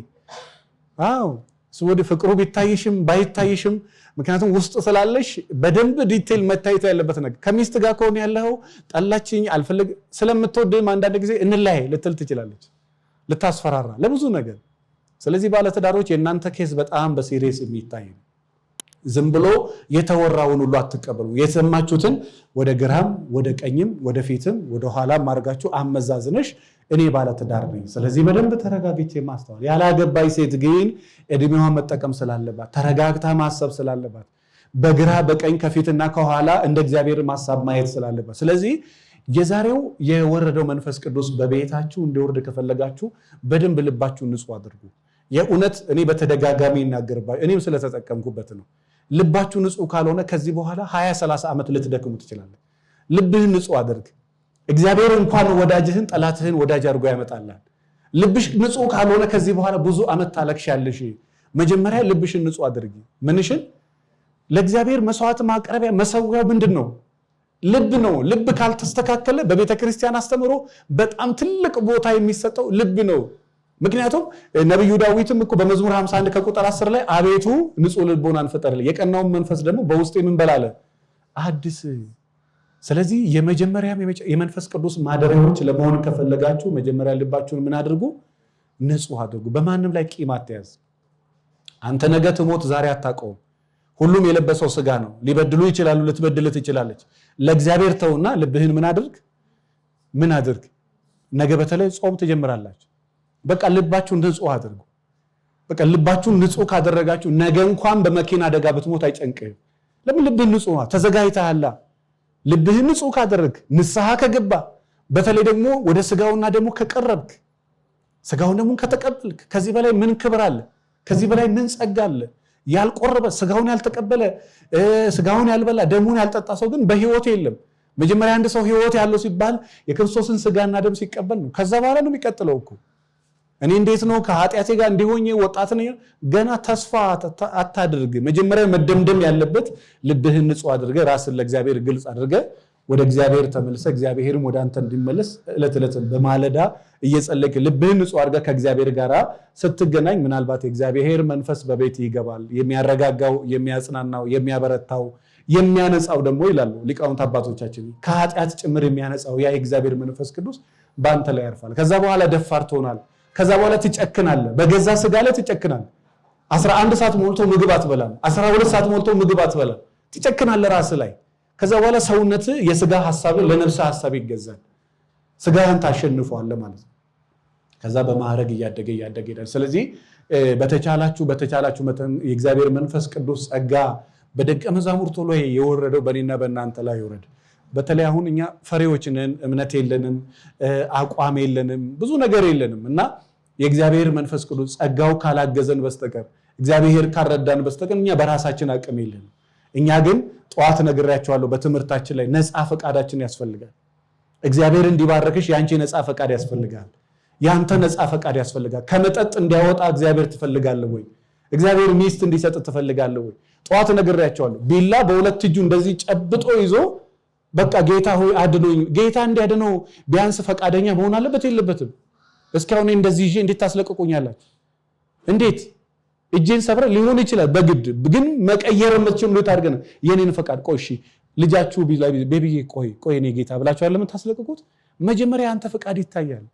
አዎ ወደ ፍቅሩ ቢታይሽም ባይታይሽም ምክንያቱም ውስጥ ስላለሽ በደንብ ዲቴል መታየት ያለበት ነገር። ከሚስት ጋር ከሆነ ያለው ጠላችኝ አልፈልግ ስለምትወድም አንዳንድ ጊዜ እንላይ ልትል ትችላለች፣ ልታስፈራራ ለብዙ ነገር። ስለዚህ ባለ ትዳሮች የእናንተ ኬዝ በጣም በሲሪየስ የሚታይ ነው። ዝም ብሎ የተወራውን ሁሉ አትቀበሉ። የሰማችሁትን ወደ ግራም ወደ ቀኝም ወደ ፊትም ወደ ኋላም አድርጋችሁ አመዛዝነሽ እኔ ባለ ትዳር ነኝ፣ ስለዚህ በደንብ ተረጋግቼ ማስተዋል። ያላገባይ ሴት ግን እድሜዋን መጠቀም ስላለባት ተረጋግታ ማሰብ ስላለባት በግራ በቀኝ ከፊትና ከኋላ እንደ እግዚአብሔር ማሳብ ማየት ስላለባት፣ ስለዚህ የዛሬው የወረደው መንፈስ ቅዱስ በቤታችሁ እንዲወርድ ከፈለጋችሁ በደንብ ልባችሁን ንጹህ አድርጉ። የእውነት እኔ በተደጋጋሚ እናገርባችሁ፣ እኔም ስለተጠቀምኩበት ነው። ልባችሁ ንጹህ ካልሆነ ከዚህ በኋላ 20-30 ዓመት ልትደክሙ ትችላለህ። ልብህን ንጹህ አድርግ። እግዚአብሔር እንኳን ወዳጅህን ጠላትህን ወዳጅ አድርጎ ያመጣልሃል። ልብሽ ንጹህ ካልሆነ ከዚህ በኋላ ብዙ ዓመት ታለቅሻለሽ። መጀመሪያ ልብሽን ንጹህ አድርጊ። ምንሽን? ለእግዚአብሔር መስዋዕት ማቅረቢያ መሰዊያው ምንድነው? ልብ ነው። ልብ ካልተስተካከለ በቤተክርስቲያን አስተምሮ በጣም ትልቅ ቦታ የሚሰጠው ልብ ነው። ምክንያቱም ነብዩ ዳዊትም እኮ በመዝሙር 51 ከቁጥር 10 ላይ አቤቱ ንጹህ ልቦናን ፍጠርልኝ የቀናውን መንፈስ ደግሞ በውስጤ ምን በላለ አድስ። ስለዚህ የመጀመሪያም የመንፈስ ቅዱስ ማደሪያዎች ለመሆን ከፈለጋችሁ መጀመሪያ ልባችሁን ምን አድርጉ? ንጹህ አድርጉ። በማንም ላይ ቂም አትያዝ። አንተ ነገ ትሞት ዛሬ አታውቀውም። ሁሉም የለበሰው ስጋ ነው። ሊበድሉ ይችላሉ፣ ልትበድል ትችላለች። ለእግዚአብሔር ተውና ልብህን ምን አድርግ? ነገ በተለይ ጾም ትጀምራላችሁ። በቃ ልባችሁን ንጹህ አድርጉ። በቃ ልባችሁን ንጹህ ካደረጋችሁ ነገ እንኳን በመኪና አደጋ ብትሞት አይጨንቅህም። ለምን? ልብህን ንጹህ ተዘጋጅተሃል። ልብህን ንጹህ ካደረግ ንስሐ ከገባ በተለይ ደግሞ ወደ ስጋውና ደግሞ ከቀረብክ ስጋውን ደግሞ ከተቀበልክ ከዚህ በላይ ምን ክብር አለ? ከዚህ በላይ ምን ጸጋ አለ? ያልቆረበ ስጋውን ያልተቀበለ ስጋውን ያልበላ ደሙን ያልጠጣ ሰው ግን በህይወት የለም። መጀመሪያ አንድ ሰው ህይወት ያለው ሲባል የክርስቶስን ስጋና ደም ሲቀበል ነው። ከዛ በኋላ ነው የሚቀጥለው እኮ። እኔ እንዴት ነው ከኃጢአቴ ጋር እንዲሆኜ ወጣት ነኝ? ገና ተስፋ አታድርግ። መጀመሪያ መደምደም ያለበት ልብህን ንጹህ አድርገህ ራስን ለእግዚአብሔር ግልጽ አድርገህ ወደ እግዚአብሔር ተመልሰህ እግዚአብሔርም ወደ አንተ እንዲመለስ ዕለት ዕለት በማለዳ እየጸለይክ ልብህን ንጹህ አድርገህ ከእግዚአብሔር ጋር ስትገናኝ ምናልባት የእግዚአብሔር መንፈስ በቤት ይገባል። የሚያረጋጋው፣ የሚያጽናናው፣ የሚያበረታው፣ የሚያነጻው ደግሞ ይላሉ ሊቃውንት አባቶቻችን ከኃጢአት ጭምር የሚያነጻው ያ የእግዚአብሔር መንፈስ ቅዱስ በአንተ ላይ ያርፋል። ከዛ በኋላ ደፋር ትሆናለህ። ከዛ በኋላ ትጨክናለህ። በገዛ ስጋ ላይ ትጨክናለህ። 11 ሰዓት ሞልቶ ምግብ አትበላም። 12 ሰዓት ሞልቶ ምግብ አትበላም። ትጨክናለህ ራስ ላይ። ከዛ በኋላ ሰውነት የስጋ ሐሳብ ለነፍስ ሐሳብ ይገዛል። ስጋህን ታሸንፈዋለህ ማለት ነው። ከዛ በማዕረግ እያደገ ይሄዳል። ስለዚህ በተቻላችሁ መጠን የእግዚአብሔር መንፈስ ቅዱስ ጸጋ በደቀ መዛሙርቱ ላይ የወረደው በእኔና በእናንተ ላይ ይወረድ። በተለይ አሁን እኛ ፈሪዎች ነን፣ እምነት የለንም፣ አቋም የለንም፣ ብዙ ነገር የለንም እና የእግዚአብሔር መንፈስ ቅዱስ ጸጋው ካላገዘን በስተቀር እግዚአብሔር ካልረዳን በስተቀር እኛ በራሳችን አቅም የለንም። እኛ ግን ጠዋት ነግሬያቸዋለሁ በትምህርታችን ላይ ነፃ ፈቃዳችን ያስፈልጋል። እግዚአብሔር እንዲባረክሽ ያንቺ ነፃ ፈቃድ ያስፈልጋል። ያንተ ነፃ ፈቃድ ያስፈልጋል። ከመጠጥ እንዲያወጣ እግዚአብሔር ትፈልጋለህ ወይ? እግዚአብሔር ሚስት እንዲሰጥ ትፈልጋለህ ወይ? ጠዋት ነግሬያቸዋለሁ። ቢላ በሁለት እጁ እንደዚህ ጨብጦ ይዞ በቃ ጌታ ሆይ አድኖኝ። ጌታ እንዲያድነው ቢያንስ ፈቃደኛ መሆን አለበት የለበትም? እስካሁን እንደዚህ ይዤ እንዴት ታስለቅቁኛላችሁ? እንዴት እጄን ሰብረ ሊሆን ይችላል በግድ ግን መቀየር የምትችሉ ታርገና የኔን ፈቃድ ቆይ እሺ ልጃችሁ ቤቢዬ ቆይ እኔ ጌታ ብላችሁ አይደለም ታስለቅቁት። መጀመሪያ ያንተ ፈቃድ ይታያል።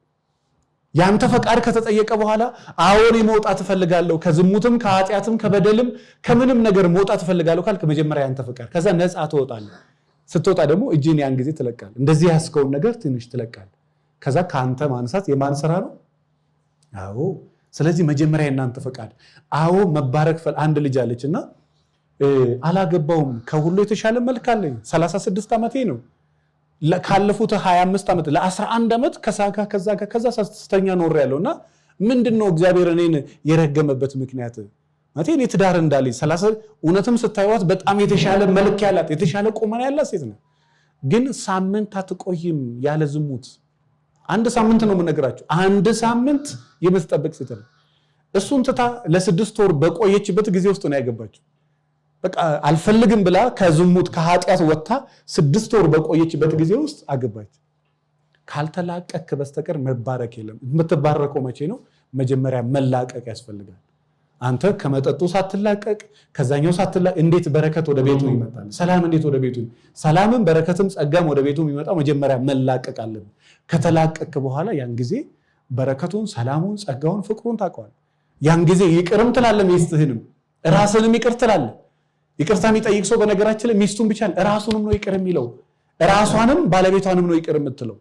ያንተ ፈቃድ ከተጠየቀ በኋላ አዎን መውጣት እፈልጋለሁ ከዝሙትም ከኃጢአትም ከበደልም ከምንም ነገር መውጣት እፈልጋለሁ ካልክ መጀመሪያ ያንተ ፈቃድ፣ ከዛ ነፃ ትወጣለህ። ስትወጣ ደግሞ እጅን ያን ጊዜ ትለቃለህ። እንደዚህ ያስከውን ነገር ትንሽ ትለቃለህ። ከዛ ካንተ ማንሳት የማን ስራ ነው? አዎ። ስለዚህ መጀመሪያ የናንተ ፈቃድ። አዎ መባረክ አንድ ልጅ አለችና አላገባውም ከሁሉ የተሻለ መልክ አለኝ 36 ዓመቴ ነው ካለፉት 25 ዓመት ለ11 ዓመት ከዛ ስተኛ ኖር ያለውና ምንድነው እግዚአብሔር እኔን የረገመበት ምክንያት ማለት እኔ ትዳር እንዳለኝ 30 እውነትም ስታዩት በጣም የተሻለ መልክ ያላት የተሻለ ቁመና ያላት ሴት ነው። ግን ሳምንት አትቆይም ያለ ዝሙት። አንድ ሳምንት ነው የምነግራችሁ። አንድ ሳምንት የምትጠብቅ ሴት ነው። እሱን ትታ ለ6 ወር በቆየችበት ጊዜ ውስጥ ነው ያገባችው። በቃ አልፈልግም ብላ ከዝሙት ከኃጢአት ወጣ 6 ወር በቆየችበት ጊዜ ውስጥ አገባች። ካልተላቀቅ በስተቀር መባረክ የለም። የምትባረከው መቼ ነው? መጀመሪያ መላቀቅ ያስፈልጋል። አንተ ከመጠጡ ሳትላቀቅ ከዛኛው ሳትላቀቅ እንዴት በረከት ወደ ቤቱ ይመጣል? ሰላም እንዴት ወደ ቤቱ? ሰላምም በረከትም ጸጋም ወደ ቤቱ የሚመጣው መጀመሪያ መላቀቅ አለብን። ከተላቀቅ በኋላ ያን ጊዜ በረከቱን፣ ሰላሙን፣ ጸጋውን፣ ፍቅሩን ታውቀዋለህ። ያን ጊዜ ይቅርም ትላለህ፣ ሚስትህንም ራስንም ይቅር ትላለህ። ይቅርታ የሚጠይቅ ሰው በነገራችን ላይ ሚስቱን ብቻ ራሱንም ነው ይቅር የሚለው፣ ራሷንም ባለቤቷንም ነው ይቅር የምትለው።